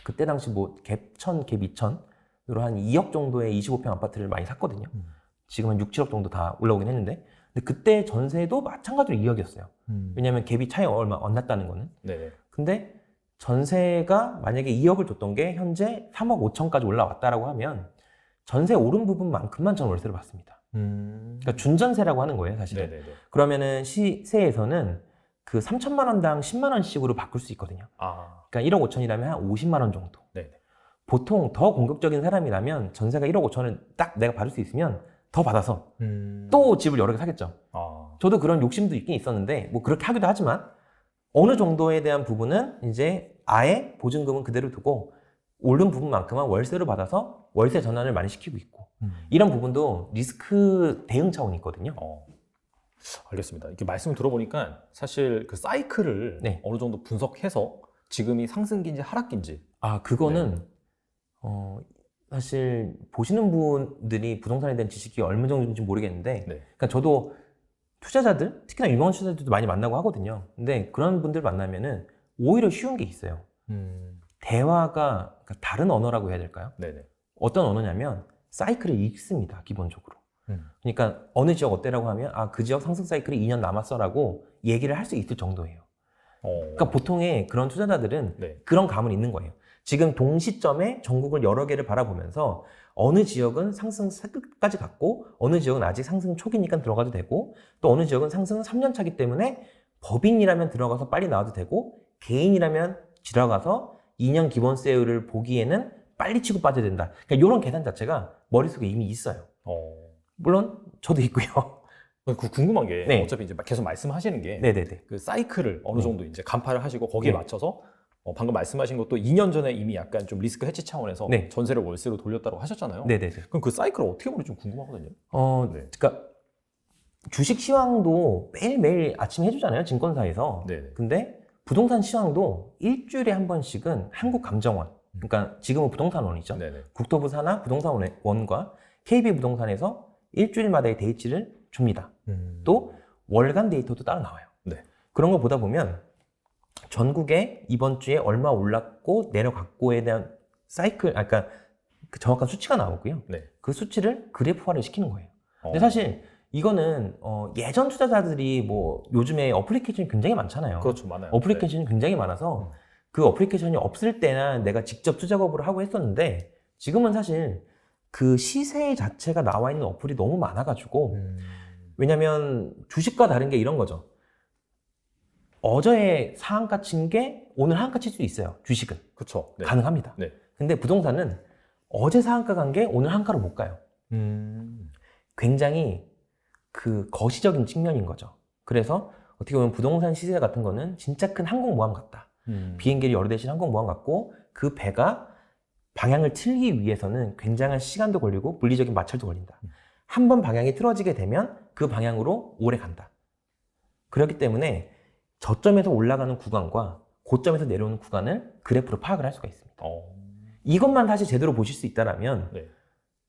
그때 당시 뭐 갭 1000, 갭 2000으로 한 2억 정도의 25평 아파트를 많이 샀거든요. 지금 한 6, 7억 정도 다 올라오긴 했는데 근데 그때 전세도 마찬가지로 2억이었어요. 왜냐하면 갭이 차이 얼마 안 났다는 거는. 근데 전세가 만약에 2억을 줬던 게 현재 3억 5천까지 올라왔다라고 하면 전세 오른 부분만큼만 저는 월세를 받습니다. 그러니까 준전세라고 하는 거예요, 사실은. 그러면은 시세에서는 그 3천만 원당 10만 원씩으로 바꿀 수 있거든요. 그러니까 1억 5천이라면 한 50만 원 정도. 보통 더 공격적인 사람이라면 전세가 1억 5천을 딱 내가 받을 수 있으면 더 받아서 또 집을 여러 개 사겠죠. 저도 그런 욕심도 있긴 있었는데 뭐 그렇게 하기도 하지만 어느 정도에 대한 부분은 이제 아예 보증금은 그대로 두고 오른 부분만큼은 월세로 받아서 월세 전환을 많이 시키고 있고 이런 부분도 리스크 대응 차원이 있거든요. 알겠습니다. 이렇게 말씀을 들어보니까 사실 그 사이클을 어느 정도 분석해서 지금이 상승기인지 하락기인지 그거는 사실 보시는 분들이 부동산에 대한 지식이 얼마 정도인지 모르겠는데 그러니까 저도 투자자들, 특히나 유명한 투자자들도 많이 만나고 하거든요. 근데 그런 분들 만나면은 오히려 쉬운 게 있어요. 대화가 그러니까 다른 언어라고 해야 될까요? 어떤 언어냐면 사이클을 읽습니다, 기본적으로. 그러니까 어느 지역 어때라고 하면 그 지역 상승 사이클이 2년 남았어라고 얘기를 할 수 있을 정도예요. 그러니까 보통의 그런 투자자들은 그런 감은 있는 거예요. 지금 동시점에 전국을 여러 개를 바라보면서 어느 지역은 상승 끝까지 갔고 어느 지역은 아직 상승 초기니까 들어가도 되고 또 어느 지역은 상승 3년 차기 때문에 법인이라면 들어가서 빨리 나와도 되고 개인이라면 들어가서 2년 기본세율을 보기에는 빨리 치고 빠져야 된다. 그러니까 이런 계산 자체가 머릿속에 이미 있어요. 물론 저도 있고요. 궁금한 게 어차피 이제 계속 말씀하시는 게 그 사이클을 어느 정도 이제 간파를 하시고 거기에 맞춰서 방금 말씀하신 것도 2년 전에 이미 약간 좀 리스크 해치 차원에서 전세를 월세로 돌렸다고 하셨잖아요. 그럼 그 사이클을 어떻게 보는지 좀 궁금하거든요. 그러니까 주식 시황도 매일매일 아침에 해주잖아요, 증권사에서. 근데 부동산 시황도 일주일에 한 번씩은 한국감정원, 그러니까 지금은 부동산원이죠. 국토부 산하 부동산원과 KB부동산에서 일주일마다의 데이치를 줍니다. 또 월간 데이터도 따로 나와요. 그런 거 보다 보면 전국에 이번 주에 얼마 올랐고 내려갔고에 대한 사이클, 그러니까 그 정확한 수치가 나오고요. 그 수치를 그래프화를 시키는 거예요. 근데 사실 이거는 예전 투자자들이 뭐 요즘에 어플리케이션이 굉장히 많잖아요. 그렇죠, 많아요. 어플리케이션이 굉장히 많아서 그 어플리케이션이 없을 때나 내가 직접 투자 거부를 하고 했었는데 지금은 사실 그 시세 자체가 나와 있는 어플이 너무 많아가지고 왜냐면 주식과 다른 게 이런 거죠. 어제의 상한가 친 게 오늘 하한가 칠 수 있어요. 주식은. 그렇죠. 가능합니다. 근데 부동산은 어제 상한가 간 게 오늘 한가로 못 가요. 굉장히 그 거시적인 측면인 거죠. 그래서 어떻게 보면 부동산 시세 같은 거는 진짜 큰 항공모함 같다. 비행기를 여러 대신 항공모함 같고 그 배가 방향을 틀기 위해서는 굉장한 시간도 걸리고 물리적인 마찰도 걸린다. 한 번 방향이 틀어지게 되면 그 방향으로 오래 간다. 그렇기 때문에 저점에서 올라가는 구간과 고점에서 내려오는 구간을 그래프로 파악을 할 수가 있습니다. 이것만 사실 제대로 보실 수 있다면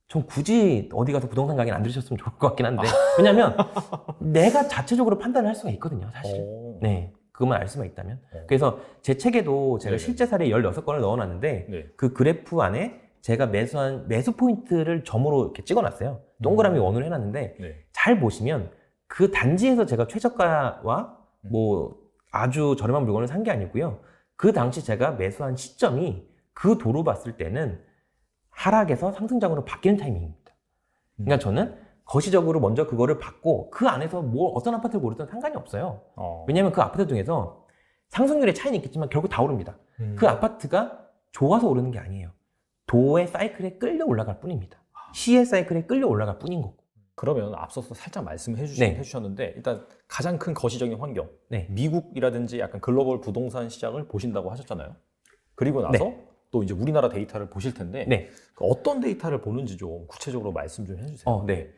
전 굳이 어디 가서 부동산 강의는 안 들으셨으면 좋을 것 같긴 한데 왜냐면 내가 자체적으로 판단을 할 수가 있거든요, 사실. 네, 그것만 알 수만 있다면. 그래서 제 책에도 제가 네네. 실제 사례 16건을 넣어놨는데 네. 그 그래프 안에 제가 매수한 매수 포인트를 점으로 이렇게 찍어놨어요. 동그라미 원으로 해놨는데 네. 잘 보시면 그 단지에서 제가 최저가와 뭐 아주 저렴한 물건을 산 게 아니고요. 그 당시 제가 매수한 시점이 그 도로 봤을 때는 하락에서 상승장으로 바뀌는 타이밍입니다. 그러니까 저는 거시적으로 먼저 그거를 받고 그 안에서 뭐 어떤 아파트를 고르든 상관이 없어요. 왜냐하면 그 아파트 중에서 상승률의 차이는 있겠지만 결국 다 오릅니다. 그 아파트가 좋아서 오르는 게 아니에요. 도의 사이클에 끌려 올라갈 뿐입니다. 시의 사이클에 끌려 올라갈 뿐인 거고. 그러면 앞서서 살짝 말씀해 네. 주셨는데 일단 가장 큰 거시적인 환경, 네. 미국이라든지 약간 글로벌 부동산 시장을 보신다고 하셨잖아요. 그리고 나서 네. 또 이제 우리나라 데이터를 보실 텐데 네. 어떤 데이터를 보는지 좀 구체적으로 말씀 좀 해주세요. 네.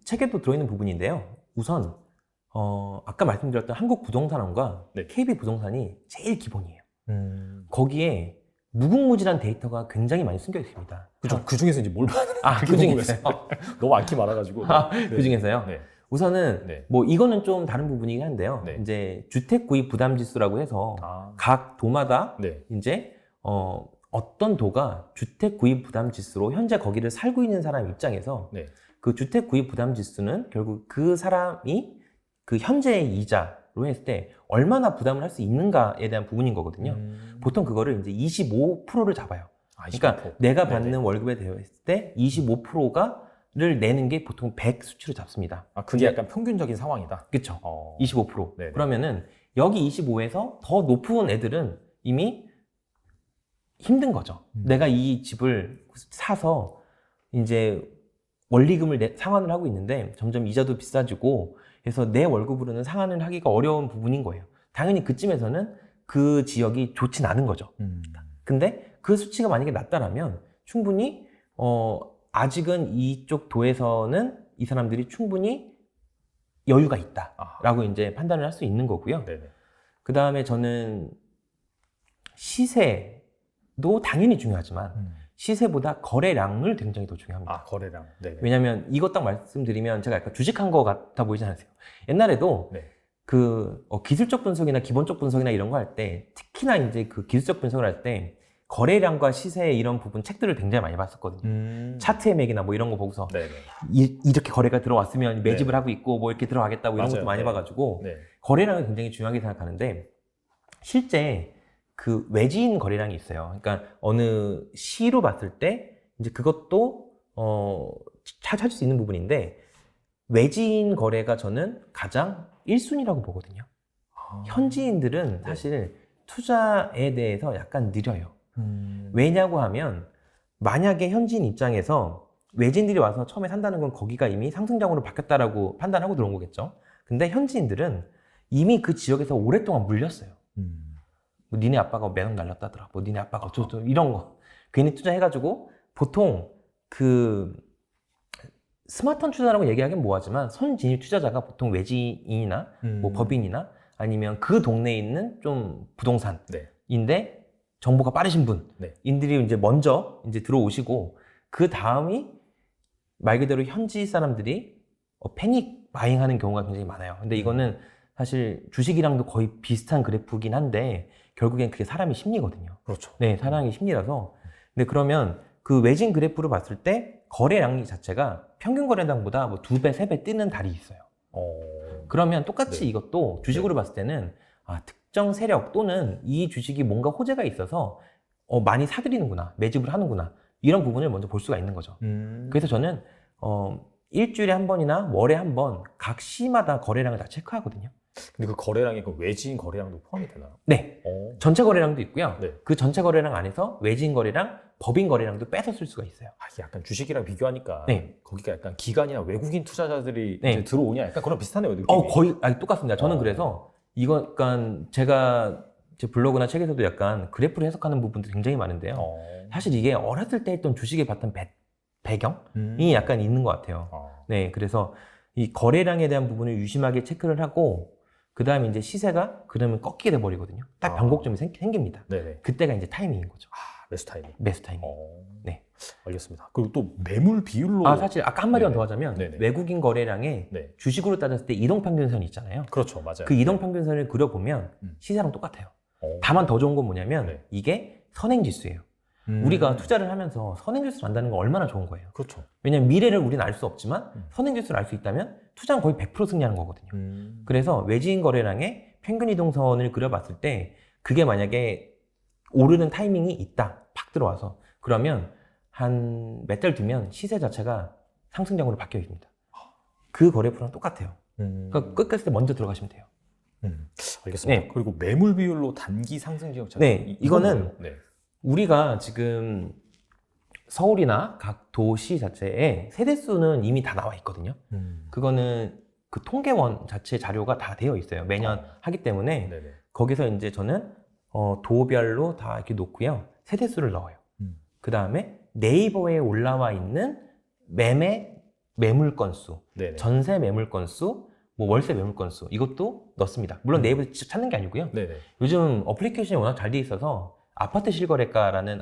책에도 들어있는 부분인데요. 우선, 아까 말씀드렸던 한국부동산원과 네. KB부동산이 제일 기본이에요. 거기에 무궁무진한 데이터가 굉장히 많이 숨겨 있습니다. 그 중에서 이제 뭘 봐야 되나? 그 중에서요? 너무 많기 많아가지고. 그 중에서요? 네. 우선은, 네. 뭐, 이거는 좀 다른 부분이긴 한데요. 네. 이제, 주택 구입 부담 지수라고 해서, 아. 각 도마다, 네. 이제, 어떤 도가 주택 구입 부담 지수로 현재 거기를 살고 있는 사람 입장에서, 네. 그 주택 구입 부담 지수는 결국 그 사람이 그 현재의 이자로 했을 때 얼마나 부담을 할 수 있는가에 대한 부분인 거거든요. 보통 그거를 이제 25%를 잡아요. 그러니까 25%. 내가 받는 월급에 대했을 때 25%를 내는 게 보통 100 수치로 잡습니다. 그게 약간 평균적인 상황이다. 그렇죠. 25%. 네네. 그러면은 여기 25에서 더 높은 애들은 이미 힘든 거죠. 내가 이 집을 사서 이제 원리금을 상환을 하고 있는데 점점 이자도 비싸지고 그래서 내 월급으로는 상환을 하기가 어려운 부분인 거예요. 당연히 그쯤에서는 그 지역이 좋진 않은 거죠. 근데 그 수치가 만약에 낮다라면 충분히 아직은 이쪽 도에서는 이 사람들이 충분히 여유가 있다라고 이제 판단을 할 수 있는 거고요. 네네. 그 다음에 저는 시세도 당연히 중요하지만 시세보다 거래량을 굉장히 더 중요합니다. 거래량. 네네. 왜냐하면 이것 딱 말씀드리면 제가 약간 주식한 것 같아 보이지 않으세요? 옛날에도 네. 그 기술적 분석이나 기본적 분석이나 이런 거 할 때 특히나 이제 그 기술적 분석을 할 때 거래량과 시세 이런 부분 책들을 굉장히 많이 봤었거든요. 차트의 맥이나 뭐 이런 거 보고서 네네. 이렇게 거래가 들어왔으면 매집을 하고 있고 뭐 이렇게 들어가겠다 뭐 이런 맞아요. 것도 많이 네. 봐가지고 네. 거래량을 굉장히 중요하게 생각하는데 실제 그 외지인 거래량이 있어요. 그러니까 어느 시로 봤을 때 이제 그것도 찾을 수 있는 부분인데 외지인 거래가 저는 가장 1순위라고 보거든요. 현지인들은 사실 투자에 대해서 약간 느려요. 왜냐고 하면 만약에 현지인 입장에서 외지인들이 와서 처음에 산다는 건 거기가 이미 상승장으로 바뀌었다라고 판단하고 들어온 거겠죠. 근데 현지인들은 이미 그 지역에서 오랫동안 물렸어요. 뭐 니네 아빠가 매너 날렸다더라. 뭐 니네 아빠가 어쩌고 이런 거 괜히 투자해가지고 보통 그 스마트한 투자라고 얘기하기는 뭐하지만 선진입 투자자가 보통 외지인이나 뭐 법인이나 아니면 그 동네에 있는 좀 부동산인데 정보가 빠르신 분인들이 이제 먼저 이제 들어오시고 그 다음이 말 그대로 현지 사람들이 패닉 바잉하는 경우가 굉장히 많아요. 근데 이거는 사실 주식이랑도 거의 비슷한 그래프긴 한데 결국엔 그게 사람의 심리거든요. 그렇죠. 네, 사람의 심리라서. 근데 그러면 그 외진 그래프로 봤을 때 거래량 자체가 평균 거래량보다 뭐 2배, 3배 뜨는 달이 있어요. 그러면 똑같이 네. 이것도 주식으로 봤을 때는 특정 세력 또는 이 주식이 뭔가 호재가 있어서 많이 사들이는구나, 매집을 하는구나 이런 부분을 먼저 볼 수가 있는 거죠. 그래서 저는 일주일에 한 번이나 월에 한 번 각 시마다 거래량을 다 체크하거든요. 근데 그 거래량에 그 외지인 거래량도 포함이 되나요? 네. 전체 거래량도 있고요. 네. 그 전체 거래량 안에서 외지인 거래량, 법인 거래량도 빼서 쓸 수가 있어요. 이게 약간 주식이랑 비교하니까 네. 거기가 약간 기관이나 외국인 투자자들이 네. 이제 들어오냐 약간 그런 비슷하네요. 느낌이. 거의 똑같습니다. 저는 그래서 이거 약간 제가 제 블로그나 책에서도 약간 그래프를 해석하는 부분도 굉장히 많은데요. 사실 이게 어렸을 때 했던 주식에 봤던 배경이 약간 있는 것 같아요. 네, 그래서 이 거래량에 대한 부분을 유심하게 체크를 하고 그 다음에 이제 시세가 그러면 꺾이게 돼버리거든요. 딱 변곡점이 생깁니다. 네네. 그때가 이제 타이밍인 거죠. 매수 타이밍. 매수 타이밍. 네. 알겠습니다. 그리고 또 매물 비율로 사실 아까 한 마디만 네네. 더 하자면 네네. 외국인 거래량의 네. 주식으로 따졌을 때 이동평균선이 있잖아요. 그렇죠, 맞아요. 그 이동평균선을 그려보면 음. 시세랑 똑같아요. 어. 다만 더 좋은 건 뭐냐면 네. 이게 선행지수예요. 우리가 투자를 하면서 선행지수를 안다는 건 얼마나 좋은 거예요. 그렇죠. 왜냐면 미래를 우리는 알 수 없지만 선행지수를 알 수 있다면 투자는 거의 100% 승리하는 거거든요. 그래서 외지인 거래량의 평균 이동선을 그려봤을 때 그게 만약에 오르는 타이밍이 있다, 팍 들어와서 그러면 한 몇 달 뒤면 시세 자체가 상승장으로 바뀌어 있습니다. 그 거래프랑 똑같아요. 그러니까 끝까지 먼저 들어가시면 돼요. 알겠습니다. 네. 그리고 매물 비율로 단기 상승 지역 차트. 네, 이거는 네. 우리가 지금 서울이나 각 도시 자체에 세대수는 이미 다 나와 있거든요. 그거는 그 통계원 자체 자료가 다 되어 있어요. 매년 하기 때문에 네네. 거기서 이제 저는 도별로 다 이렇게 놓고요. 세대수를 넣어요. 그 다음에 네이버에 올라와 있는 매물 건수, 네네. 전세 매물 건수, 뭐 월세 매물 건수 이것도 넣습니다. 물론 네이버에서 직접 찾는 게 아니고요. 네네. 요즘 어플리케이션이 워낙 잘 돼 있어서 아파트 실거래가라는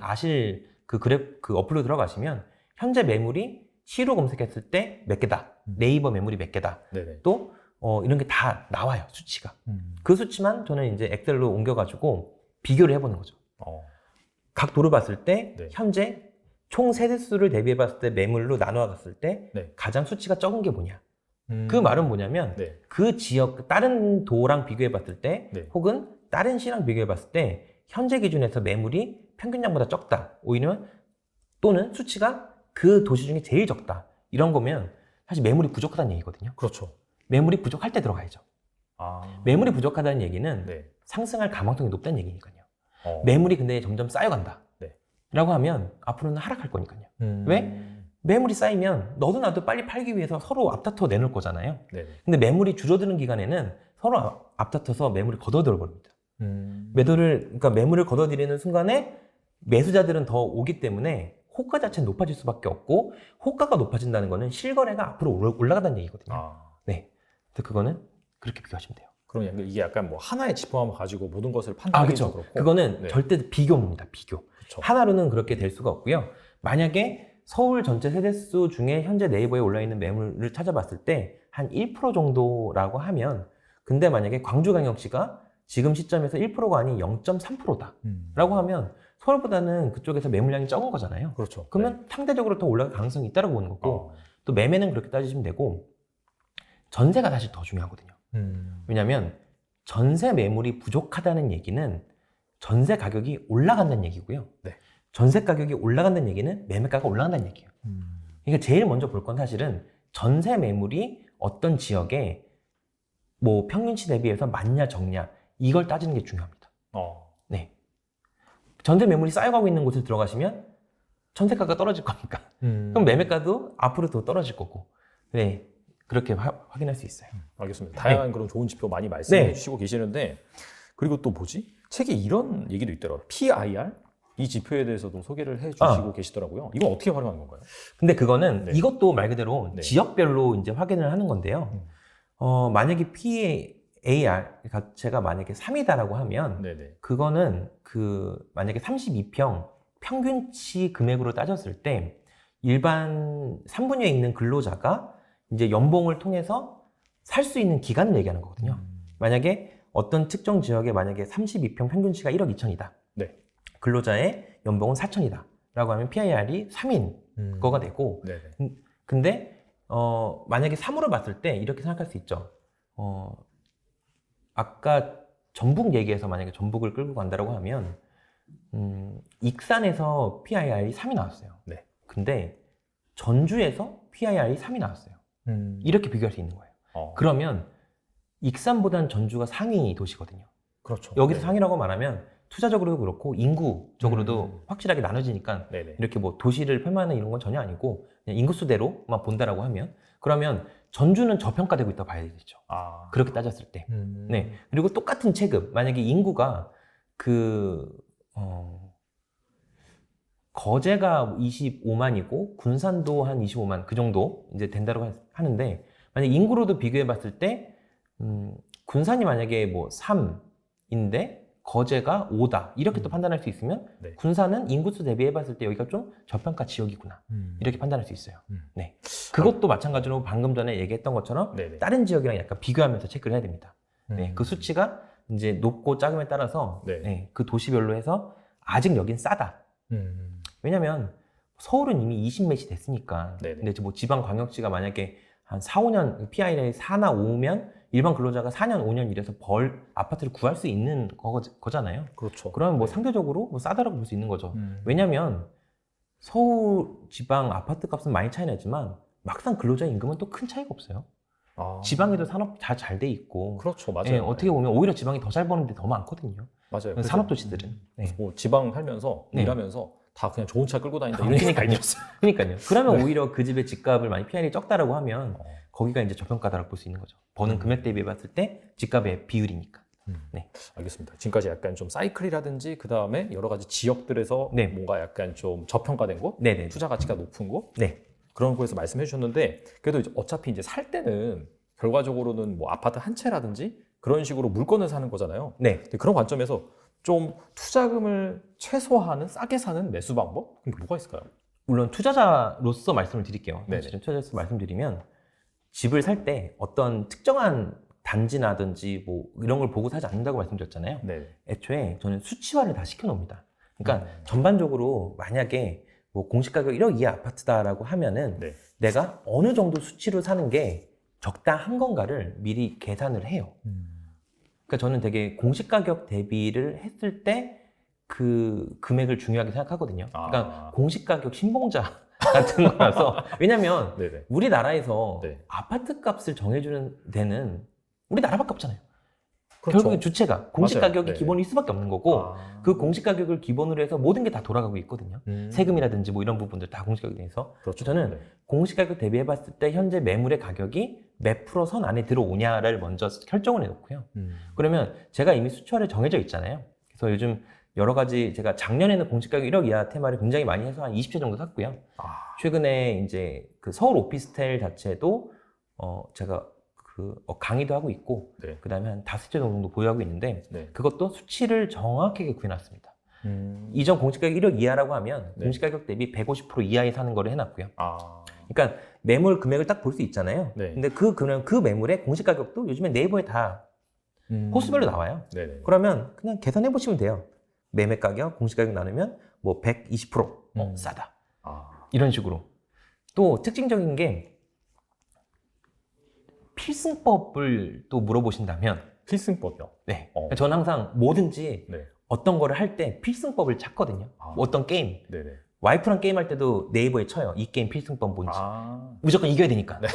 그 어플로 들어가시면 현재 매물이 시로 검색했을 때 몇 개다, 네이버 매물이 몇 개다, 네네. 또 이런 게 다 나와요, 수치가. 그 수치만 저는 이제 엑셀로 옮겨가지고 비교를 해보는 거죠. 각 도를 봤을 때 네. 현재 총 세대수를 대비해 봤을 때 매물로 나눠 봤을 때 네. 가장 수치가 적은 게 뭐냐. 그 말은 뭐냐면 네. 그 지역 다른 도랑 비교해 봤을 때 네. 혹은 다른 시랑 비교해 봤을 때 현재 기준에서 매물이 평균량보다 적다, 오히려 또는 수치가 그 도시 중에 제일 적다, 이런 거면 사실 매물이 부족하다는 얘기거든요. 그렇죠. 매물이 부족할 때 들어가야죠. 매물이 부족하다는 얘기는 네. 상승할 가망성이 높다는 얘기니까요. 어. 매물이 근데 점점 쌓여간다 네. 라고 하면 앞으로는 하락할 거니까요. 왜? 매물이 쌓이면 너도 나도 빨리 팔기 위해서 서로 앞다퉈 내놓을 거잖아요. 네네. 근데 매물이 줄어드는 기간에는 서로 앞다퉈서 매물이 걷어들어 버립니다. 그러니까 매물을 걷어들이는 순간에 매수자들은 더 오기 때문에 호가 자체는 높아질 수밖에 없고, 호가가 높아진다는 거는 실거래가 앞으로 올라가다는 얘기거든요. 네. 그래서 그거는 그렇게 비교하시면 돼요. 그럼 이게 약간 뭐 하나의 지표만 가지고 모든 것을 판단하기도 그렇고. 그거는 네. 절대 비교입니다. 비교. 그쵸. 하나로는 그렇게 될 수가 없고요. 만약에 서울 전체 세대수 중에 현재 네이버에 올라있는 매물을 찾아봤을 때 한 1% 정도라고 하면, 근데 만약에 광주광역시가 지금 시점에서 1%가 아닌 0.3%다 라고 하면 서울보다는 그쪽에서 매물량이 적은 거잖아요. 그렇죠. 그러면 상대적으로 더 올라갈 가능성이 있다고 보는 거고, 어. 또 매매는 그렇게 따지시면 되고, 전세가 사실 더 중요하거든요. 왜냐하면 전세 매물이 부족하다는 얘기는 전세 가격이 올라간다는 얘기고요. 네. 전세 가격이 올라간다는 얘기는 매매가가 올라간다는 얘기예요. 그러니까 제일 먼저 볼 건 사실은 전세 매물이 어떤 지역에 뭐 평균치 대비해서 많냐 적냐, 이걸 따지는 게 중요합니다. 네. 전세 매물이 쌓여가고 있는 곳에 들어가시면 전세가가 떨어질 거니까. 그럼 매매가도 앞으로 더 떨어질 거고. 네. 그렇게 확인할 수 있어요. 알겠습니다. 다양한 그런 좋은 지표 많이 말씀해 네. 주시고 계시는데, 그리고 또 뭐지? 책에 이런 얘기도 있더라고요. PIR? 이 지표에 대해서도 소개를 해 주시고 계시더라고요. 이건 어떻게 활용하는 건가요? 근데 그거는 네. 이것도 말 그대로 네. 지역별로 이제 확인을 하는 건데요. 만약에 PAR 자체가 만약에 3이다라고 하면 네네. 그거는 만약에 32평 평균치 금액으로 따졌을 때 일반 3분위에 있는 근로자가 이제 연봉을 통해서 살 수 있는 기간을 얘기하는 거거든요. 만약에 어떤 특정 지역에 만약에 32평 평균치가 1억 2천이다. 네. 근로자의 연봉은 4천이다. 라고 하면 PIR이 3인 거가 되고, 네네. 근데 만약에 3으로 봤을 때 이렇게 생각할 수 있죠. 아까 전북 얘기해서 만약에 전북을 끌고 간다고 하면 익산에서 PIR이 3이 나왔어요. 네. 근데 전주에서 PIR이 3이 나왔어요. 이렇게 비교할 수 있는 거예요. 그러면 익산보다는 전주가 상위 도시거든요. 그렇죠. 여기서 네. 상위라고 말하면 투자적으로도 그렇고 인구적으로도 확실하게 나눠지니까 네네. 이렇게 뭐 도시를 폄하하는 이런 건 전혀 아니고 그냥 인구수대로만 본다라고 하면, 그러면 전주는 저평가되고 있다고 봐야 되겠죠. 그렇게 따졌을 때. 네. 그리고 똑같은 체급, 만약에 인구가 거제가 25만이고 군산도 한 25만 그 정도 이제 된다고 하는데, 만약 인구로도 비교해 봤을 때 군산이 만약에 뭐 3인데 거제가 5다 이렇게 또 판단할 수 있으면 네. 군산은 인구수 대비해봤을 때 여기가 좀 저평가 지역이구나 이렇게 판단할 수 있어요. 네. 그것도 마찬가지로 방금 전에 얘기했던 것처럼 네네. 다른 지역이랑 약간 비교하면서 체크를 해야 됩니다. 네. 그 수치가 이제 높고 작음에 따라서 네. 네, 그 도시별로 해서 아직 여긴 싸다. 왜냐면 서울은 이미 20몇이 됐으니까. 네네. 근데 이제 뭐 지방광역시가 만약에 한 4, 5년 PI를 4나 5면 일반 근로자가 4년, 5년 일해서 아파트를 구할 수 있는 거잖아요. 그렇죠. 그러면 뭐 네. 상대적으로 뭐 싸다라고 볼 수 있는 거죠. 왜냐면 서울 지방 아파트 값은 많이 차이 나지만 막상 근로자 임금은 또 큰 차이가 없어요. 아. 지방에도 산업 다 잘 돼 있고. 그렇죠, 맞아요. 예, 어떻게 보면 오히려 지방이 더 잘 버는 데 더 많거든요. 맞아요. 그 산업도시들은. 네. 뭐 지방 살면서 네. 일하면서 다 그냥 좋은 차 끌고 다닌다 이런 얘기 아니었어요. 그러니까요. 그러면 네. 오히려 그 집의 집값을 많이 PR이 적다라고 하면 거기가 이제 저평가다라고 볼 수 있는 거죠. 버는 금액 대비해 봤을 때 집값의 비율이니까. 네. 알겠습니다. 지금까지 약간 좀 사이클이라든지 그 다음에 여러 가지 지역들에서 네. 뭔가 약간 좀 저평가된 곳, 네네. 투자 가치가 높은 곳 네. 그런 곳에서 말씀해 주셨는데 그래도 이제 어차피 이제 살 때는 결과적으로는 뭐 아파트 한 채라든지 그런 식으로 물건을 사는 거잖아요. 네. 근데 그런 관점에서 좀 투자금을 최소화하는 싸게 사는 매수 방법? 그게 뭐가 있을까요? 물론 투자자로서 말씀을 드릴게요. 네네. 사실은 투자자로서 말씀드리면 집을 살 때 어떤 특정한 단지나든지 뭐 이런 걸 보고 사지 않는다고 말씀드렸잖아요. 네. 애초에 저는 수치화를 다 시켜놓습니다. 그러니까 전반적으로 만약에 뭐 공시가격 1억 이하 아파트다라고 하면은 네. 내가 어느 정도 수치로 사는 게 적당한 건가를 미리 계산을 해요. 그러니까 저는 되게 공시가격 대비를 했을 때 그 금액을 중요하게 생각하거든요. 그러니까 공시가격 신봉자 같은 거라서 왜냐면 네네. 우리나라에서 네. 아파트 값을 정해주는 데는 우리나라밖에 없잖아요. 그렇죠. 결국에 주체가 공시가격이 맞아요. 네. 기본일 수밖에 없는 거고 그 공시가격을 기본으로 해서 모든 게 다 돌아가고 있거든요. 세금이라든지 뭐 이런 부분들 다 공시가격에 대해서. 그렇죠. 저는 네. 공시가격 대비해 봤을 때 현재 매물의 가격이 몇 프로 선 안에 들어오냐를 먼저 결정을 해놓고요. 그러면 제가 이미 수치화를 정해져 있잖아요. 그래서 요즘 여러 가지 제가 작년에는 공시가격 1억 이하 테마를 굉장히 많이 해서 한 20채 정도 샀고요. 최근에 이제 그 서울 오피스텔 자체도 제가 강의도 하고 있고 네. 그 다음에 한 5채 정도 보유하고 있는데 네. 그것도 수치를 정확하게 구해놨습니다. 음. 이전 공시가격 1억 이하라고 하면 네. 공시가격 대비 150% 이하에 사는 거를 해놨고요. 아. 그러니까 매물 금액을 딱 볼 수 있잖아요. 네. 근데 그 매물의 공시가격도 요즘에 네이버에 다 호수별로 나와요. 네네. 그러면 그냥 계산해 보시면 돼요. 매매 가격, 공시가격 나누면 뭐 120% 싸다. 아. 이런 식으로. 또 특징적인 게 필승법을 또 물어보신다면 필승법이요. 네. 저는 항상 뭐든지 네. 어떤 거를 할 때 필승법을 찾거든요. 아. 뭐 어떤 게임. 네네. 와이프랑 게임할 때도 네이버에 쳐요. 이 게임 필승법 뭔지. 아. 무조건 이겨야 되니까. 네.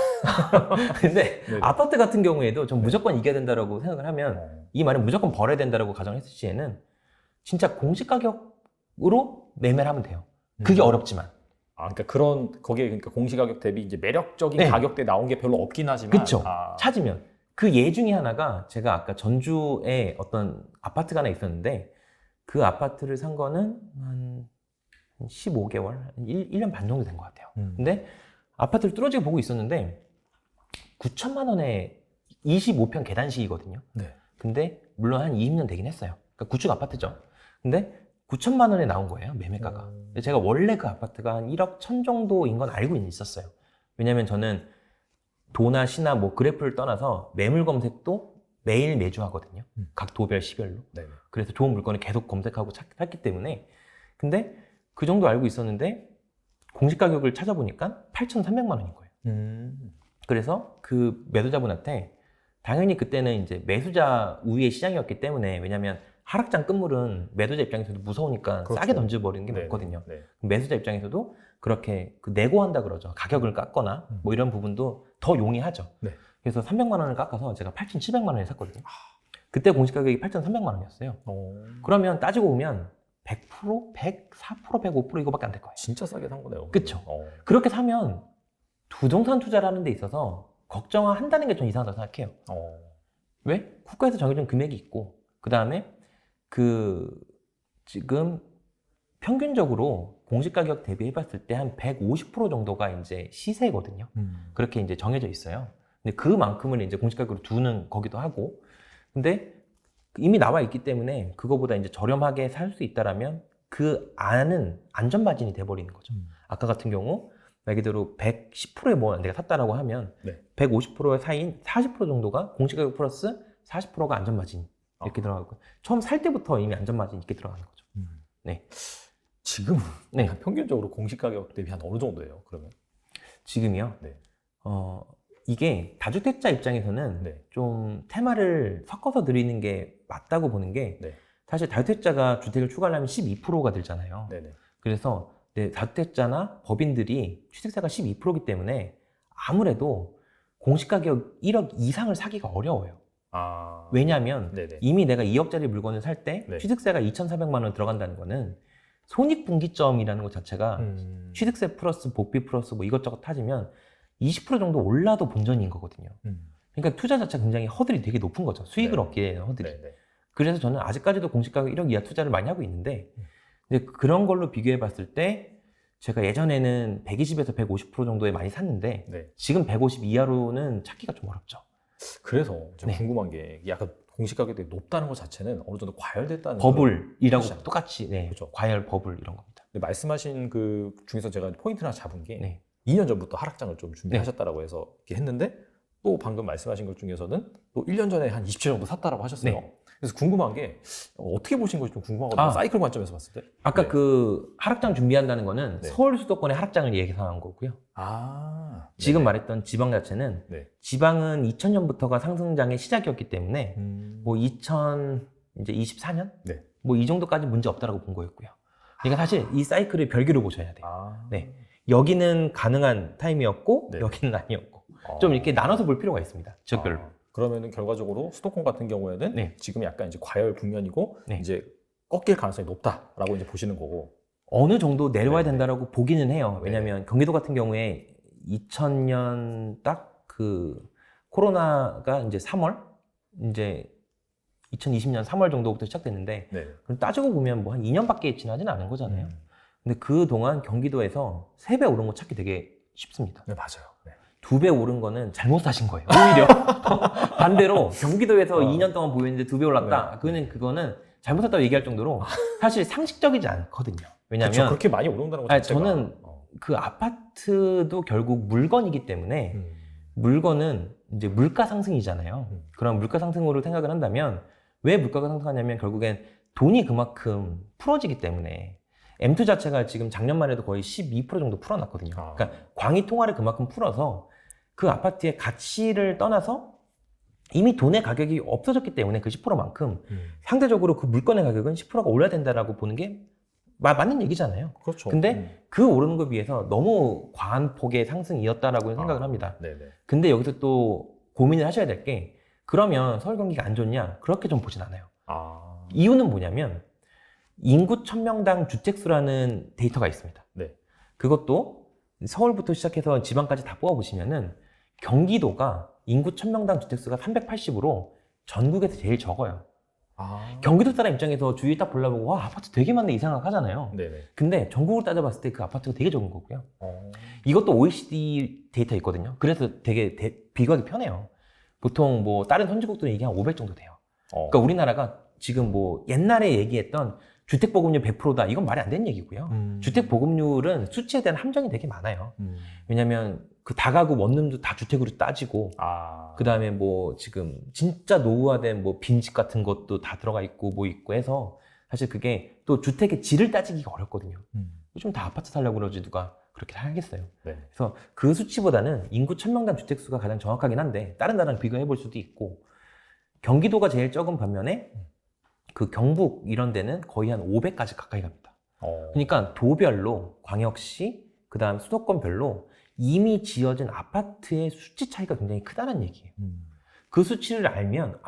근데 네네. 아파트 같은 경우에도 전 무조건 이겨야 된다라고 생각을 하면 이 말은 무조건 벌어야 된다라고 가정했을 시에는 진짜 공시가격으로 매매를 하면 돼요. 그게 어렵지만. 아, 그러니까 거기에 그러니까 공시가격 대비 이제 매력적인 네. 가격대 나온 게 별로 없긴 하지만. 그쵸. 아. 찾으면. 그 예 중에 하나가 제가 아까 전주에 어떤 아파트가 하나 있었는데 그 아파트를 산 거는 한 15개월, 1년 반 정도 된 것 같아요. 근데 아파트를 뚫어지게 보고 있었는데 9천만 원에 25평 계단식이거든요. 네. 근데 물론 한 20년 되긴 했어요. 그러니까 구축 아파트죠. 근데 9천만 원에 나온 거예요, 매매가가. 근데 제가 원래 그 아파트가 한 1억 1천 정도인 건 알고 있었어요. 왜냐면 저는 도나 시나 뭐 그래프를 떠나서 매물 검색도 매일 매주 하거든요. 각 도별, 시별로. 네네. 그래서 좋은 물건을 계속 검색하고 찾기 때문에. 근데 그 정도 알고 있었는데 공시가격을 찾아보니까 8,300만 원인 거예요. 그래서 그 매도자분한테 당연히 그때는 이제 매수자 우위의 시장이었기 때문에 왜냐면 하락장 끝물은 매도자 입장에서도 무서우니까 그렇죠. 싸게 던져버리는 게 네네. 맞거든요. 네. 매수자 입장에서도 그렇게 내고한다 그러죠. 가격을 깎거나 뭐 이런 부분도 더 용이하죠. 네. 그래서 300만 원을 깎아서 제가 8,700만 원에 샀거든요. 그때 공시가격이 8,300만 원이었어요. 그러면 따지고 보면 100%, 104%, 105% 이거밖에 안 될 거예요. 진짜 싸게 산 거네요. 그쵸. 그렇게 사면 부동산 투자를 하는 데 있어서 걱정한다는 게 좀 이상하다고 생각해요. 왜? 국가에서 정해준 금액이 있고 그 다음에 지금 평균적으로 공시가격 대비해봤을 때 한 150% 정도가 이제 시세거든요. 그렇게 이제 정해져 있어요. 근데 그만큼을 이제 공시가격으로 두는 거기도 하고 근데 이미 나와 있기 때문에 그거보다 이제 저렴하게 살 수 있다라면 그 안은 안전마진이 돼버리는 거죠. 아까 같은 경우 말 그대로 110%에 뭐 내가 샀다라고 하면 네. 150%의 사이인 40% 정도가 공시가격 플러스 40%가 안전마진 이렇게 들어가고 처음 살 때부터 이미 안전마진 이렇게 들어가는 거죠. 네. 지금 네. 평균적으로 공시 가격 대비 한 어느 정도예요? 그러면? 지금이요. 네. 이게 다주택자 입장에서는 네. 좀 테마를 섞어서 드리는 게 맞다고 보는 게 네. 사실 다주택자가 주택을 추가하려면 12%가 들잖아요. 네네. 그래서 다주택자나 법인들이 취득세가 12%이기 때문에 아무래도 공시가격 1억 이상을 사기가 어려워요. 아. 왜냐하면 네네. 이미 내가 2억짜리 물건을 살 때 네. 취득세가 2,400만 원 들어간다는 거는 손익분기점이라는 것 자체가 취득세 플러스 복비 플러스 뭐 이것저것 따지면 20% 정도 올라도 본전인 거거든요. 그러니까 투자 자체가 굉장히 허들이 되게 높은 거죠. 수익을 네. 얻기에 대한 허들이. 네네. 그래서 저는 아직까지도 공시가격 1억 이하 투자를 많이 하고 있는데 이제 그런 걸로 비교해 봤을 때 제가 예전에는 120에서 150% 정도에 많이 샀는데 네. 지금 150 이하로는 찾기가 좀 어렵죠. 그래서 제가 네. 궁금한 게 약간 공시 가격이 높다는 것 자체는 어느 정도 과열됐다는 버블이라고 그런 똑같이 네, 그렇죠. 과열 버블 이런 겁니다. 근데 말씀하신 그 중에서 제가 포인트를 하나 잡은 게 네. 2년 전부터 하락장을 좀 준비하셨다라고 해서 이렇게 했는데 또 방금 말씀하신 것 중에서는 또 1년 전에 한 27 정도 샀다라고 하셨어요. 네. 그래서 궁금한 게 어떻게 보신 건지 좀 궁금하거든요. 아. 사이클 관점에서 봤을 때. 아까 네. 그 하락장 준비한다는 거는 네. 서울 수도권의 하락장을 예상한 거고요. 아. 지금 네네. 말했던 지방 자체는 네. 지방은 2000년부터가 상승장의 시작이었기 때문에 뭐 2024년 네. 뭐 이 정도까지 문제 없다라고 본 거였고요. 그러니까 사실 이 사이클을 별개로 보셔야 돼요. 아. 네. 여기는 가능한 타임이었고 네. 여기는 아니었고 좀 이렇게 나눠서 볼 필요가 있습니다. 지역별로. 그러면은 결과적으로 수도권 같은 경우에는 네. 지금 약간 이제 과열 국면이고 네. 이제 꺾일 가능성이 높다라고 이제 보시는 거고. 어느 정도 내려와야 네네. 된다라고 보기는 해요. 네네. 왜냐하면 경기도 같은 경우에 2000년 딱 그 코로나가 이제 3월 이제 2020년 3월 정도부터 시작됐는데 네. 그럼 따지고 보면 뭐 한 2년밖에 지나진 않은 거잖아요. 음. 근데 그 동안 경기도에서 3배 오른 거 찾기 되게 쉽습니다. 네, 맞아요. 네. 2배 오른 거는 잘못 사신 거예요. 오히려 반대로 경기도에서 2년 동안 보였는데 2배 올랐다. 그거는 잘못 샀다고 얘기할 정도로 사실 상식적이지 않거든요. 그렇죠. 왜냐하면 그렇게 많이 오른다는 것 아니, 자체가. 저는 그 아파트도 결국 물건이기 때문에 물건은 이제 물가 상승이잖아요. 그럼 물가 상승으로 생각을 한다면 왜 물가가 상승하냐면 결국엔 돈이 그만큼 풀어지기 때문에 M2 자체가 지금 작년만 해도 거의 12% 정도 풀어놨거든요. 그러니까 광의 통화를 그만큼 풀어서 그 아파트의 가치를 떠나서 이미 돈의 가격이 없어졌기 때문에 그 10%만큼 상대적으로 그 물건의 가격은 10%가 올라야 된다라고 보는 게 맞는 얘기잖아요. 그렇죠. 근데 그 오르는 것에 비해서 너무 과한 폭의 상승이었다라고 생각을 합니다. 네네. 근데 여기서 또 고민을 하셔야 될 게 그러면 서울 경기가 안 좋냐? 그렇게 좀 보진 않아요. 이유는 뭐냐면 인구 1000명당 주택수라는 데이터가 있습니다. 네. 그것도 서울부터 시작해서 지방까지 다 뽑아보시면은 경기도가 인구 1000명당 주택수가 380으로 전국에서 제일 적어요. 경기도 사람 입장에서 주위에 딱 보려보고 와 아파트 되게 많네 이 생각 하잖아요. 네네. 근데 전국을 따져봤을 때 그 아파트가 되게 적은 거고요. 이것도 OECD 데이터 있거든요. 그래서 되게 비교하기 편해요. 보통 뭐 다른 선진국들은 이게 한 500 정도 돼요. 그러니까 우리나라가 지금 뭐 옛날에 얘기했던 주택보급률 100%다 이건 말이 안 되는 얘기고요. 주택보급률은 수치에 대한 함정이 되게 많아요. 왜냐면 그 다가구 원룸도 다 주택으로 따지고 그 다음에 뭐 지금 진짜 노후화된 뭐 빈집 같은 것도 다 들어가 있고 뭐 있고 해서 사실 그게 또 주택의 질을 따지기가 어렵거든요. 요즘 다 아파트 살려고 그러지 누가 그렇게 하겠어요. 네. 그래서 그 수치보다는 인구 1000명당 주택수가 가장 정확하긴 한데 다른 나라랑 비교해 볼 수도 있고 경기도가 제일 적은 반면에 그 경북 이런 데는 거의 한 500까지 가까이 갑니다. 그러니까 도별로 광역시 그 다음 수도권별로 이미 지어진 아파트의 수치 차이가 굉장히 크다는 얘기예요. 그 수치를 알면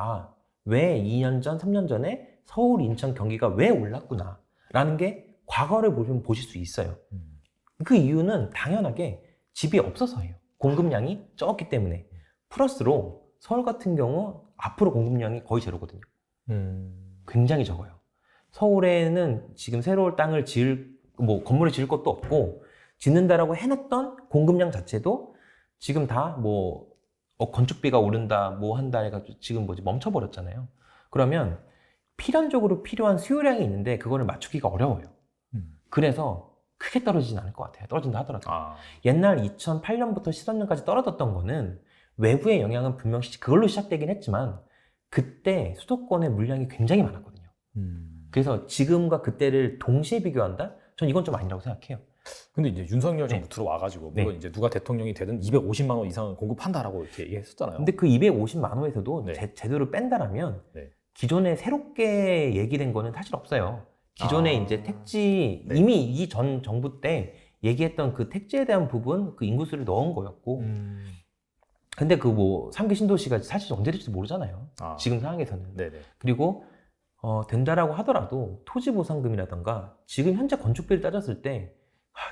왜 2년 전, 3년 전에 서울, 인천, 경기가 왜 올랐구나 라는 게 과거를 보시면 보실 수 있어요. 그 이유는 당연하게 집이 없어서예요. 공급량이 적기 때문에. 플러스로 서울 같은 경우 앞으로 공급량이 거의 제로거든요. 굉장히 적어요. 서울에는 지금 새로운 땅을 건물을 지을 것도 없고 짓는다라고 해놨던 공급량 자체도 지금 다 건축비가 오른다 뭐 한다 해가지고 지금 멈춰버렸잖아요. 그러면 필연적으로 필요한 수요량이 있는데 그거를 맞추기가 어려워요. 그래서 크게 떨어지진 않을 것 같아요. 떨어진다 하더라도. 옛날 2008년부터 13년까지 떨어졌던 거는 외부의 영향은 분명 그걸로 시작되긴 했지만 그때 수도권의 물량이 굉장히 많았거든요. 그래서 지금과 그때를 동시에 비교한다? 전 이건 좀 아니라고 생각해요. 근데 이제 윤석열 정부 들어와가지고 물론 네. 이제 누가 대통령이 되든 250만 원 이상은 공급한다라고 이렇게 얘기했었잖아요. 근데 그 250만 원에서도 네. 제대로 뺀다라면 네. 기존에 새롭게 얘기된 거는 사실 없어요. 기존에 이제 택지 네. 이미 이 전 정부 때 얘기했던 그 택지에 대한 부분 그 인구수를 넣은 거였고 근데 그 뭐 3기 신도시가 사실 언제 될지 모르잖아요. 지금 상황에서는. 네네. 그리고 된다라고 하더라도 토지보상금이라던가 지금 현재 건축비를 따졌을 때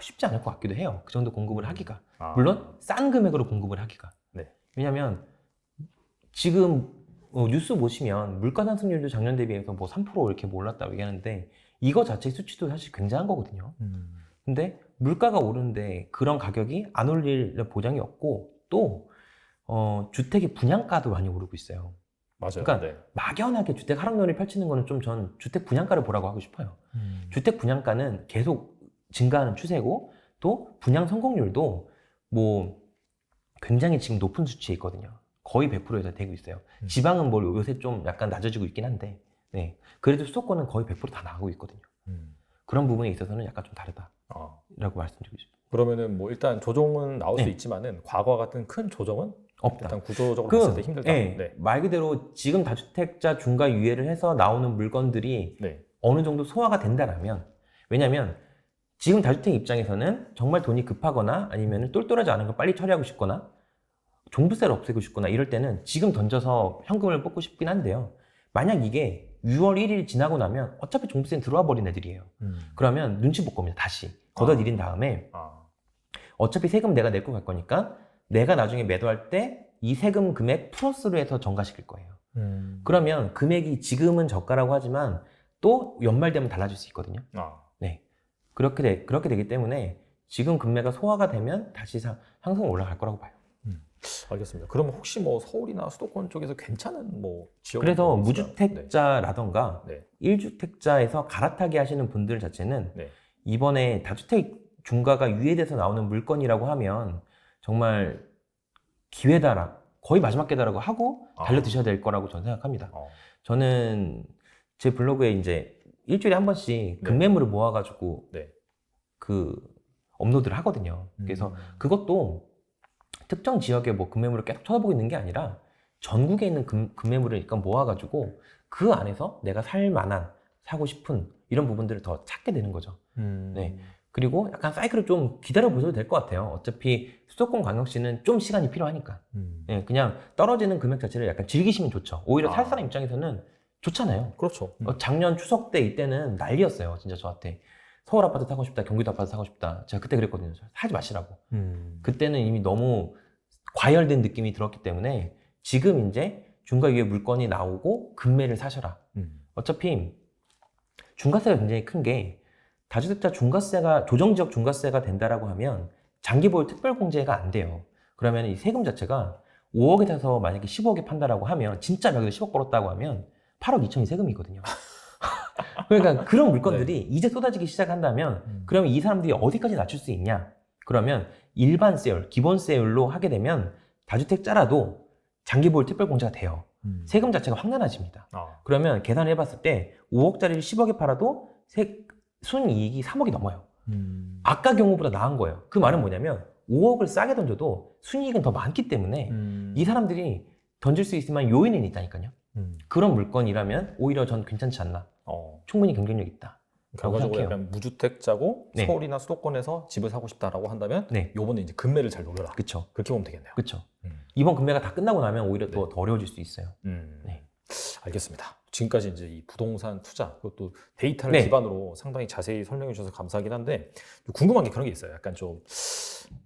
쉽지 않을 것 같기도 해요. 그 정도 공급을 하기가. 물론 싼 금액으로 공급을 하기가. 네. 왜냐하면 지금 뉴스 보시면 물가 상승률도 작년 대비해서 뭐 3% 이렇게 올랐다고 얘기하는데 이거 자체 수치도 사실 굉장한 거거든요. 근데 물가가 오르는데 그런 가격이 안 올릴 보장이 없고 또 주택의 분양가도 많이 오르고 있어요. 맞아요. 그러니까 네. 막연하게 주택 하락론을 펼치는 거는 좀 전 주택 분양가를 보라고 하고 싶어요. 주택 분양가는 계속 증가하는 추세고 또 분양 성공률도 뭐 굉장히 지금 높은 수치에 있거든요. 거의 100%에서 되고 있어요. 지방은 뭐 요새 좀 약간 낮아지고 있긴 한데 네. 그래도 수도권은 거의 100%다 나가고 있거든요. 그런 부분에 있어서는 약간 좀 다르다라고 말씀드리고 싶습니다. 그러면은 뭐 일단 조정은 나올 수 네. 있지만은 과거와 같은 큰 조정은 없다. 일단 구조적으로 봤을 때 힘들다. 네. 말 그대로 지금 다주택자 중과 유예를 해서 나오는 물건들이 네. 어느 정도 소화가 된다라면 왜냐면 지금 다주택 입장에서는 정말 돈이 급하거나 아니면 똘똘하지 않은 걸 빨리 처리하고 싶거나 종부세를 없애고 싶거나 이럴 때는 지금 던져서 현금을 뽑고 싶긴 한데요. 만약 이게 6월 1일 지나고 나면 어차피 종부세는 들어와 버린 애들이에요. 그러면 눈치 볼 겁니다. 다시 걷어들인 다음에 어차피 세금 내가 내고 갈 거니까 내가 나중에 매도할 때 이 세금 금액 플러스로 해서 전가시킬 거예요. 그러면 금액이 지금은 저가라고 하지만 또 연말 되면 달라질 수 있거든요. 네. 그렇게 되기 때문에 지금 금매가 소화가 되면 다시 상승 올라갈 거라고 봐요. 알겠습니다. 그럼 혹시 뭐 서울이나 수도권 쪽에서 괜찮은 뭐 지역 그래서 무주택자라던가 네. 1주택자에서 갈아타기 하시는 분들 자체는 네. 이번에 다주택 중과가 유예돼서 나오는 물건이라고 하면 정말 기회다라 거의 마지막 기회다라고 하고 달려드셔야 될 거라고 저는 생각합니다. 저는 제 블로그에 이제 일주일에 한 번씩 급매물을 모아가지고 네. 그 업로드를 하거든요. 그래서 그것도 특정 지역에 뭐 급매물을 계속 쳐다보고 있는 게 아니라 전국에 있는 급매물을 일단 모아가지고 그 안에서 내가 살 만한 사고 싶은 이런 부분들을 더 찾게 되는 거죠. 네. 그리고 약간 사이클을 좀 기다려 보셔도 될 것 같아요. 어차피 수도권 광역시는 좀 시간이 필요하니까. 네, 그냥 떨어지는 금액 자체를 약간 즐기시면 좋죠. 오히려 살 사람 입장에서는 좋잖아요. 그렇죠. 작년 추석 때 이때는 난리였어요. 진짜 저한테. 서울 아파트 사고 싶다, 경기도 아파트 사고 싶다. 제가 그때 그랬거든요. 하지 마시라고. 그때는 이미 너무 과열된 느낌이 들었기 때문에 지금 이제 중과 유예 물건이 나오고 급매를 사셔라. 어차피 중과세가 굉장히 큰 게 다주택자 중과세가 조정지역 중과세가 된다라고 하면 장기보유 특별공제가 안 돼요. 그러면 이 세금 자체가 5억에 사서 만약에 15억에 판다라고 하면 진짜 여기서 10억 벌었다고 하면 8억 2천이 세금이거든요. 그러니까 그런 물건들이 이제 쏟아지기 시작한다면 그러면 이 사람들이 어디까지 낮출 수 있냐? 그러면 일반세율, 기본세율로 하게 되면 다주택자라도 장기보유 특별공제가 돼요. 세금 자체가 확 낮아집니다. 그러면 계산을 해봤을 때 5억짜리를 10억에 팔아도 순이익이 3억이 넘어요. 아까 경우보다 나은 거예요. 그 말은 뭐냐면 5억을 싸게 던져도 순이익은 더 많기 때문에 이 사람들이 던질 수 있을 만한 요인은 있다니까요. 그런 물건이라면 오히려 전 괜찮지 않나. 충분히 경쟁력 있다. 결과적으로 약간 무주택자고 네. 서울이나 수도권에서 집을 사고 싶다라고 한다면 네. 요번에 이제 급매를 잘 노려라. 그쵸. 그렇게 보면 되겠네요. 그쵸. 이번 금매가 다 끝나고 나면 오히려 더 어려워질 수 있어요. 네. 알겠습니다. 지금까지 이제 이 부동산 투자 그것도 데이터를 네. 기반으로 상당히 자세히 설명해 주셔서 감사하긴 한데 궁금한 게 그런 게 있어요. 약간 좀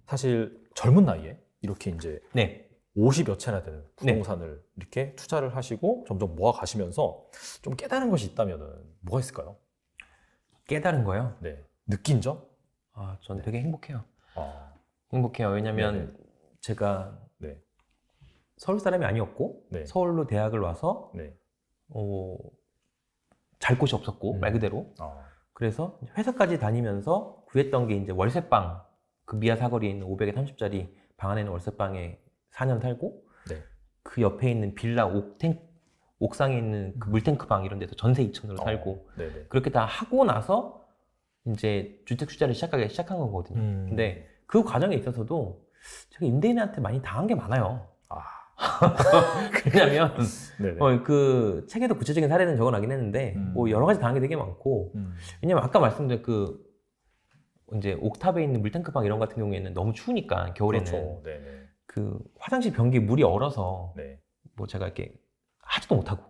사실 젊은 나이에 이렇게 이제 네. 50여 채나 되는 부동산을 이렇게 투자를 하시고 점점 모아 가시면서 좀 깨달은 것이 있다면은 뭐가 있을까요? 깨달은 거요? 네. 느낀 점? 전 되게 행복해요. 행복해요. 왜냐면 제가 네. 서울 사람이 아니었고 네. 서울로 대학을 와서 네. 잘 곳이 없었고 말 그대로. 그래서 회사까지 다니면서 구했던 게 이제 월세방, 그 미아 사거리에 있는 500에 30짜리 방 안에 있는 월세방에 4년 살고 네. 그 옆에 있는 빌라 옥상에 있는 그 물탱크방 이런 데서 전세 2천으로 살고 네네. 그렇게 다 하고 나서 이제 주택 투자를 시작한 거거든요. 근데 그 과정에 있어서도 제가 임대인한테 많이 당한 게 많아요. 왜냐면 그 책에도 구체적인 사례는 적어놨긴 했는데 뭐 여러 가지 당한 게 되게 많고 왜냐면 아까 말씀드린 그 이제 옥탑에 있는 물탱크방 이런 같은 경우에는 너무 추우니까 겨울에는 그렇죠. 그 화장실 변기에 물이 얼어서 네. 뭐 제가 이렇게 하지도 못하고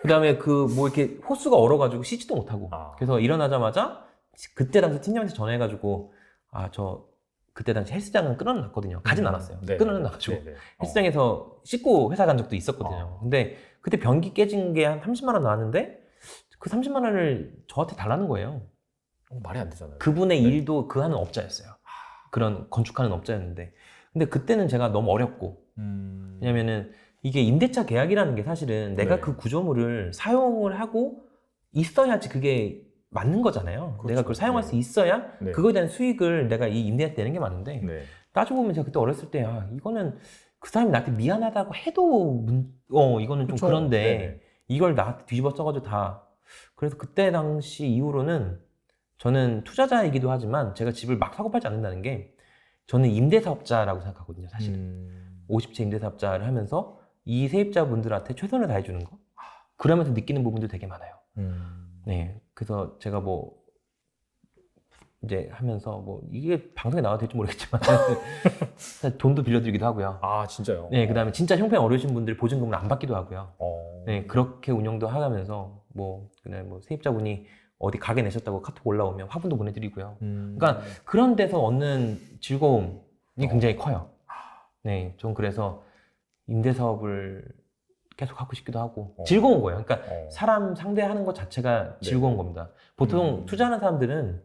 그다음에 그 뭐 이렇게 호수가 얼어가지고 씻지도 못하고 그래서 일어나자마자 그때 당시 팀장한테 전화해가지고 저 그때 당시 헬스장은 끊어놨거든요. 가진 않았어요. 끊어놔가지고 헬스장에서 씻고 회사 간 적도 있었거든요. 근데 그때 변기 깨진 게 한 30만 원 나왔는데 그 30만 원을 저한테 달라는 거예요. 말이 안 되잖아요. 그분의 일도 그 하는 업자였어요. 그런 건축하는 업자였는데 근데 그때는 제가 너무 어렵고 왜냐면은 이게 임대차 계약이라는 게 사실은 내가 그 구조물을 사용을 하고 있어야지 그게 맞는 거잖아요. 그렇죠. 내가 그걸 사용할 수 있어야 그거에 대한 수익을 내가 이 임대한테 내는 게 맞는데 따지고 보면 제가 그때 어렸을 때 이거는 그 사람이 나한테 미안하다고 해도 이거는 좀 그런데 이걸 나한테 뒤집어 써가지고 다 그래서 그때 당시 이후로는 저는 투자자이기도 하지만 제가 집을 막 사고 팔지 않는다는 게 저는 임대사업자라고 생각하거든요. 사실은 50채 임대사업자를 하면서 이 세입자분들한테 최선을 다해주는 거 그러면서 느끼는 부분도 되게 많아요. 네, 그래서 제가 뭐 이제 하면서 뭐 이게 방송에 나와도 될지 모르겠지만 돈도 빌려드리기도 하고요. 진짜요? 네, 그다음에 진짜 형편 어려우신 분들 보증금을 안 받기도 하고요. 네, 그렇게 운영도 하면서 뭐 그냥 뭐 세입자분이 어디 가게 내셨다고 카톡 올라오면 화분도 보내드리고요. 그러니까 그런 데서 얻는 즐거움이 굉장히 커요. 네, 좀 그래서 임대 사업을 계속 하고 싶기도 하고 즐거운 거예요. 그러니까 사람 상대하는 것 자체가 즐거운 겁니다. 보통 투자하는 사람들은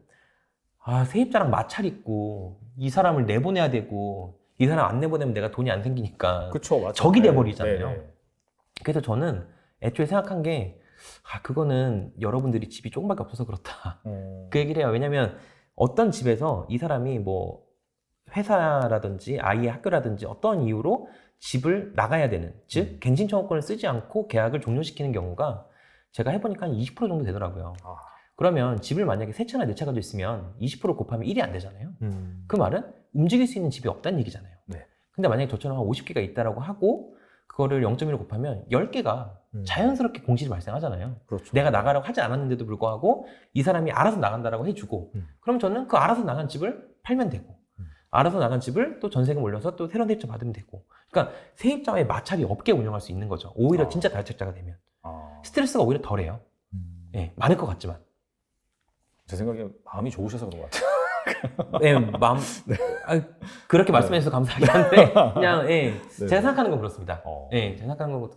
세입자랑 마찰 있고 이 사람을 내보내야 되고 이 사람 안 내보내면 내가 돈이 안 생기니까 적이 돼버리잖아요. 그래서 저는 애초에 생각한 게 그거는 여러분들이 집이 조금밖에 없어서 그렇다. 그 얘기를 해요. 왜냐면 어떤 집에서 이 사람이 뭐 회사라든지 아이의 학교라든지 어떤 이유로 집을 나가야 되는, 즉 갱신 청구권을 쓰지 않고 계약을 종료시키는 경우가 제가 해보니까 한 20% 정도 되더라고요. 그러면 집을 만약에 3채나 4채 가지고 있으면 20% 곱하면 1이 안 되잖아요. 그 말은 움직일 수 있는 집이 없다는 얘기잖아요. 근데 만약에 저처럼 한 50개가 있다라고 하고 그거를 0.1로 곱하면 10개가 자연스럽게 공실이 발생하잖아요. 내가 나가라고 하지 않았는데도 불구하고 이 사람이 알아서 나간다라고 해주고 그럼 저는 그 알아서 나간 집을 팔면 되고 알아서 나간 집을 또 전세금 올려서 또 새로운 세입자 받으면 되고 그러니까 세입자와의 마찰이 없게 운영할 수 있는 거죠. 오히려 진짜 다주택자가 되면 스트레스가 오히려 덜해요. 네, 많을 것 같지만 제 생각에 마음이 좋으셔서 그런 것 같아요. 네, 그렇게 말씀해 주셔서 감사하긴 한데 그냥 제가 생각하는 건 그렇습니다. 제가 생각하는 건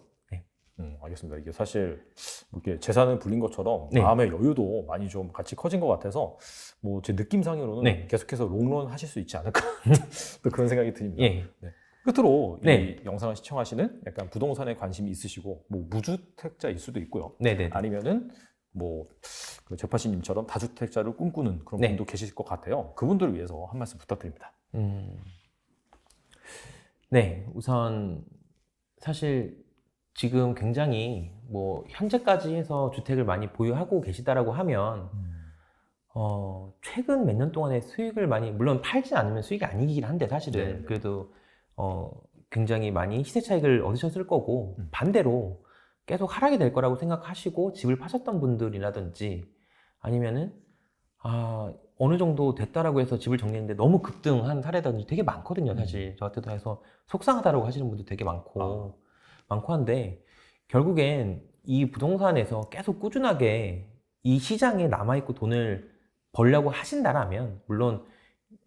알겠습니다. 이게 사실 이렇게 재산을 불린 것처럼 마음의 여유도 많이 좀 같이 커진 것 같아서 뭐 제 느낌상으로는 계속해서 롱런 하실 수 있지 않을까 또 그런 생각이 듭니다. 끝으로 이 영상을 시청하시는 약간 부동산에 관심이 있으시고 뭐 무주택자일 수도 있고요. 아니면은 뭐 그 재파씨님처럼 다주택자를 꿈꾸는 그런 분도 계실 것 같아요. 그분들을 위해서 한 말씀 부탁드립니다. 네, 우선 사실 지금 굉장히 뭐 현재까지 해서 주택을 많이 보유하고 계시다라고 하면 최근 몇 년 동안의 수익을 많이 물론 팔지 않으면 수익이 아니긴 한데 사실은 그래도 굉장히 많이 시세 차익을 얻으셨을 거고 반대로 계속 하락이 될 거라고 생각하시고 집을 파셨던 분들이라든지 아니면은 어느 정도 됐다라고 해서 집을 정리했는데 너무 급등한 사례라든지 되게 많거든요. 사실 저한테도 해서 속상하다라고 하시는 분들 되게 많고 한데 결국엔 이 부동산에서 계속 꾸준하게 이 시장에 남아있고 돈을 벌려고 하신다라면 물론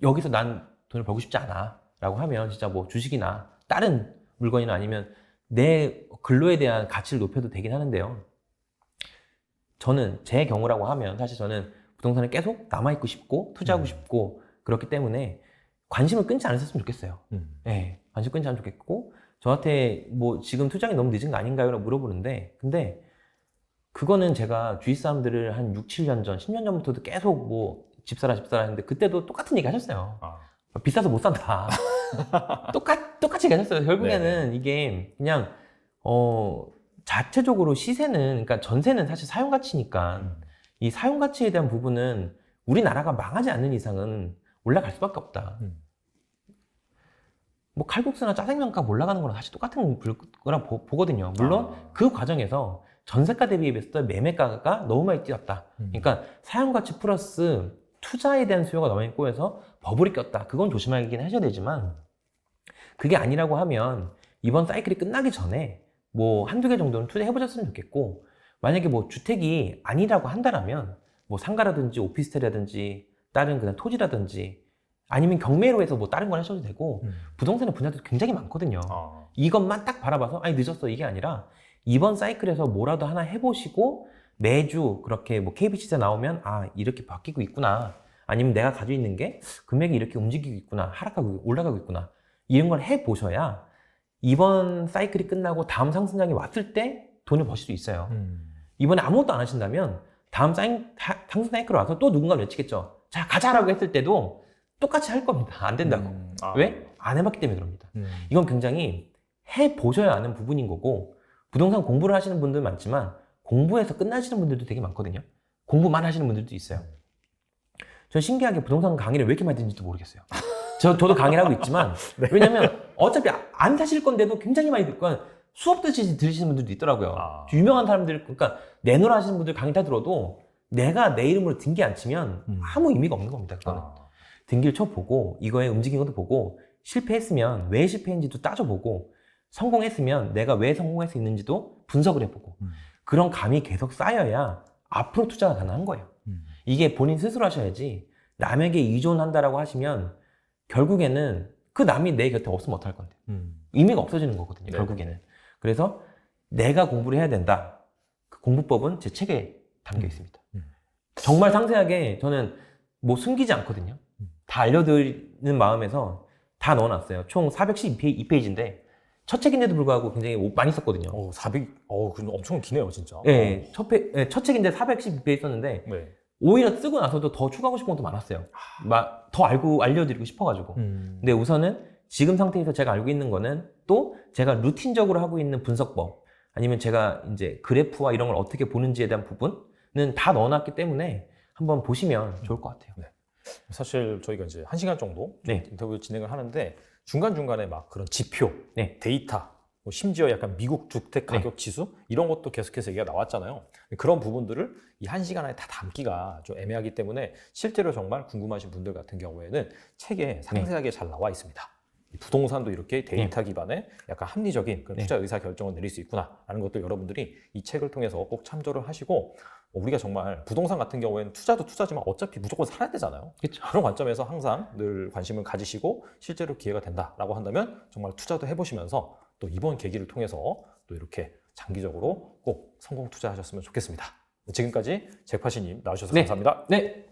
여기서 난 돈을 벌고 싶지 않아 라고 하면 진짜 뭐 주식이나 다른 물건이나 아니면 내 근로에 대한 가치를 높여도 되긴 하는데요. 저는 제 경우라고 하면 사실 저는 부동산에 계속 남아있고 싶고 투자하고 싶고 그렇기 때문에 관심을 끊지 않으셨으면 좋겠어요. 관심 끊지 않으면 좋겠고 저한테 뭐 지금 투자가 너무 늦은 거 아닌가요? 라고 물어보는데 근데 그거는 제가 주위 사람들을 한 6, 7년 전, 10년 전부터도 계속 뭐 집사라 했는데 그때도 똑같은 얘기 하셨어요. 아. 비싸서 못 산다. 똑같이 얘기하셨어요. 결국에는 네네. 이게 그냥 자체적으로 시세는, 그러니까 전세는 사실 사용 가치니까 이 사용 가치에 대한 부분은 우리나라가 망하지 않는 이상은 올라갈 수밖에 없다. 뭐 칼국수나 짜장면값 올라가는 거랑 사실 똑같은 거라 보거든요. 물론 그 과정에서 전세가 대비해서 매매가가 너무 많이 뛰었다. 그러니까 사용 가치 플러스 투자에 대한 수요가 너무 많이 꼬여서 버블이 꼈다. 그건 조심하긴 하셔야 되지만, 그게 아니라고 하면 이번 사이클이 끝나기 전에 뭐 한두 개 정도는 투자해보셨으면 좋겠고, 만약에 뭐 주택이 아니라고 한다면 뭐 상가라든지 오피스텔이라든지 다른 그냥 토지라든지 아니면 경매로 해서 뭐 다른 걸 하셔도 되고, 부동산의 분야도 굉장히 많거든요. 이것만 딱 바라봐서 아니 늦었어 이게 아니라 이번 사이클에서 뭐라도 하나 해보시고 매주 그렇게 뭐 KB 시세 나오면 아 이렇게 바뀌고 있구나, 아니면 내가 가지고 있는 게 금액이 이렇게 움직이고 있구나, 하락하고 올라가고 있구나, 이런 걸 해보셔야 이번 사이클이 끝나고 다음 상승장이 왔을 때 돈을 버실 수 있어요. 이번에 아무것도 안 하신다면 다음 상승 사이클 와서 또 누군가 외치겠죠. 자 가자라고 했을 때도 똑같이 할 겁니다. 안 된다고. 왜? 안 해봤기 때문에 그럽니다. 이건 굉장히 해보셔야 아는 부분인 거고, 부동산 공부를 하시는 분들 많지만 공부해서 끝나시는 분들도 되게 많거든요. 공부만 하시는 분들도 있어요. 전 신기하게 부동산 강의를 왜 이렇게 많이 듣는지도 모르겠어요. 저도 강의를 하고 있지만 네. 왜냐면 어차피 안 사실 건데도 굉장히 많이 듣고 수업 듣듯이 들으시는 분들도 있더라고요. 유명한 사람들, 그러니까 내노라 하시는 분들 강의 다 들어도 내가 내 이름으로 등기 안 치면 아무 의미가 없는 겁니다. 그거는. 등기를 쳐보고 이거에 움직인 것도 보고, 실패했으면 왜 실패했는지도 따져보고, 성공했으면 내가 왜 성공할 수 있는지도 분석을 해보고, 그런 감이 계속 쌓여야 앞으로 투자가 가능한 거예요. 이게 본인 스스로 하셔야지 남에게 의존한다라고 하시면 결국에는 그 남이 내 곁에 없으면 어떡할 건데. 의미가 없어지는 거거든요. 네. 결국에는. 그래서 내가 공부를 해야 된다. 그 공부법은 제 책에 담겨 있습니다. 정말 상세하게 저는 뭐 숨기지 않거든요. 다 알려드리는 마음에서 다 넣어놨어요. 총 412페이지인데 첫 책인데도 불구하고 굉장히 많이 썼거든요. 400, 그럼 엄청 기네요, 진짜. 네, 첫 책인데 412페이지 썼는데 네. 오히려 쓰고 나서도 더 추가하고 싶은 것도 많았어요. 더 알려드리고 싶어가지고. 근데 우선은 지금 상태에서 제가 알고 있는 거는, 또 제가 루틴적으로 하고 있는 분석법, 아니면 제가 이제 그래프와 이런 걸 어떻게 보는지에 대한 부분은 다 넣어놨기 때문에 한번 보시면 좋을 것 같아요. 네. 사실 저희가 이제 1시간 정도 네. 인터뷰 진행을 하는데 중간중간에 막 그런 지표, 네. 데이터, 뭐 심지어 약간 미국 주택 가격 지수 이런 것도 계속해서 얘기가 나왔잖아요. 그런 부분들을 이 1시간 안에 다 담기가 좀 애매하기 때문에 실제로 정말 궁금하신 분들 같은 경우에는 책에 상세하게 잘 나와 있습니다. 이 부동산도 이렇게 데이터 기반의 약간 합리적인 그런 투자 의사 결정을 내릴 수 있구나라는 것도 여러분들이 이 책을 통해서 꼭 참조를 하시고, 우리가 정말 부동산 같은 경우에는 투자도 투자지만 어차피 무조건 살아야 되잖아요. 그렇죠. 그런 관점에서 항상 늘 관심을 가지시고 실제로 기회가 된다라고 한다면 정말 투자도 해보시면서 또 이번 계기를 통해서 또 이렇게 장기적으로 꼭 성공 투자하셨으면 좋겠습니다. 지금까지 잭파시님 나와주셔서 감사합니다. 네.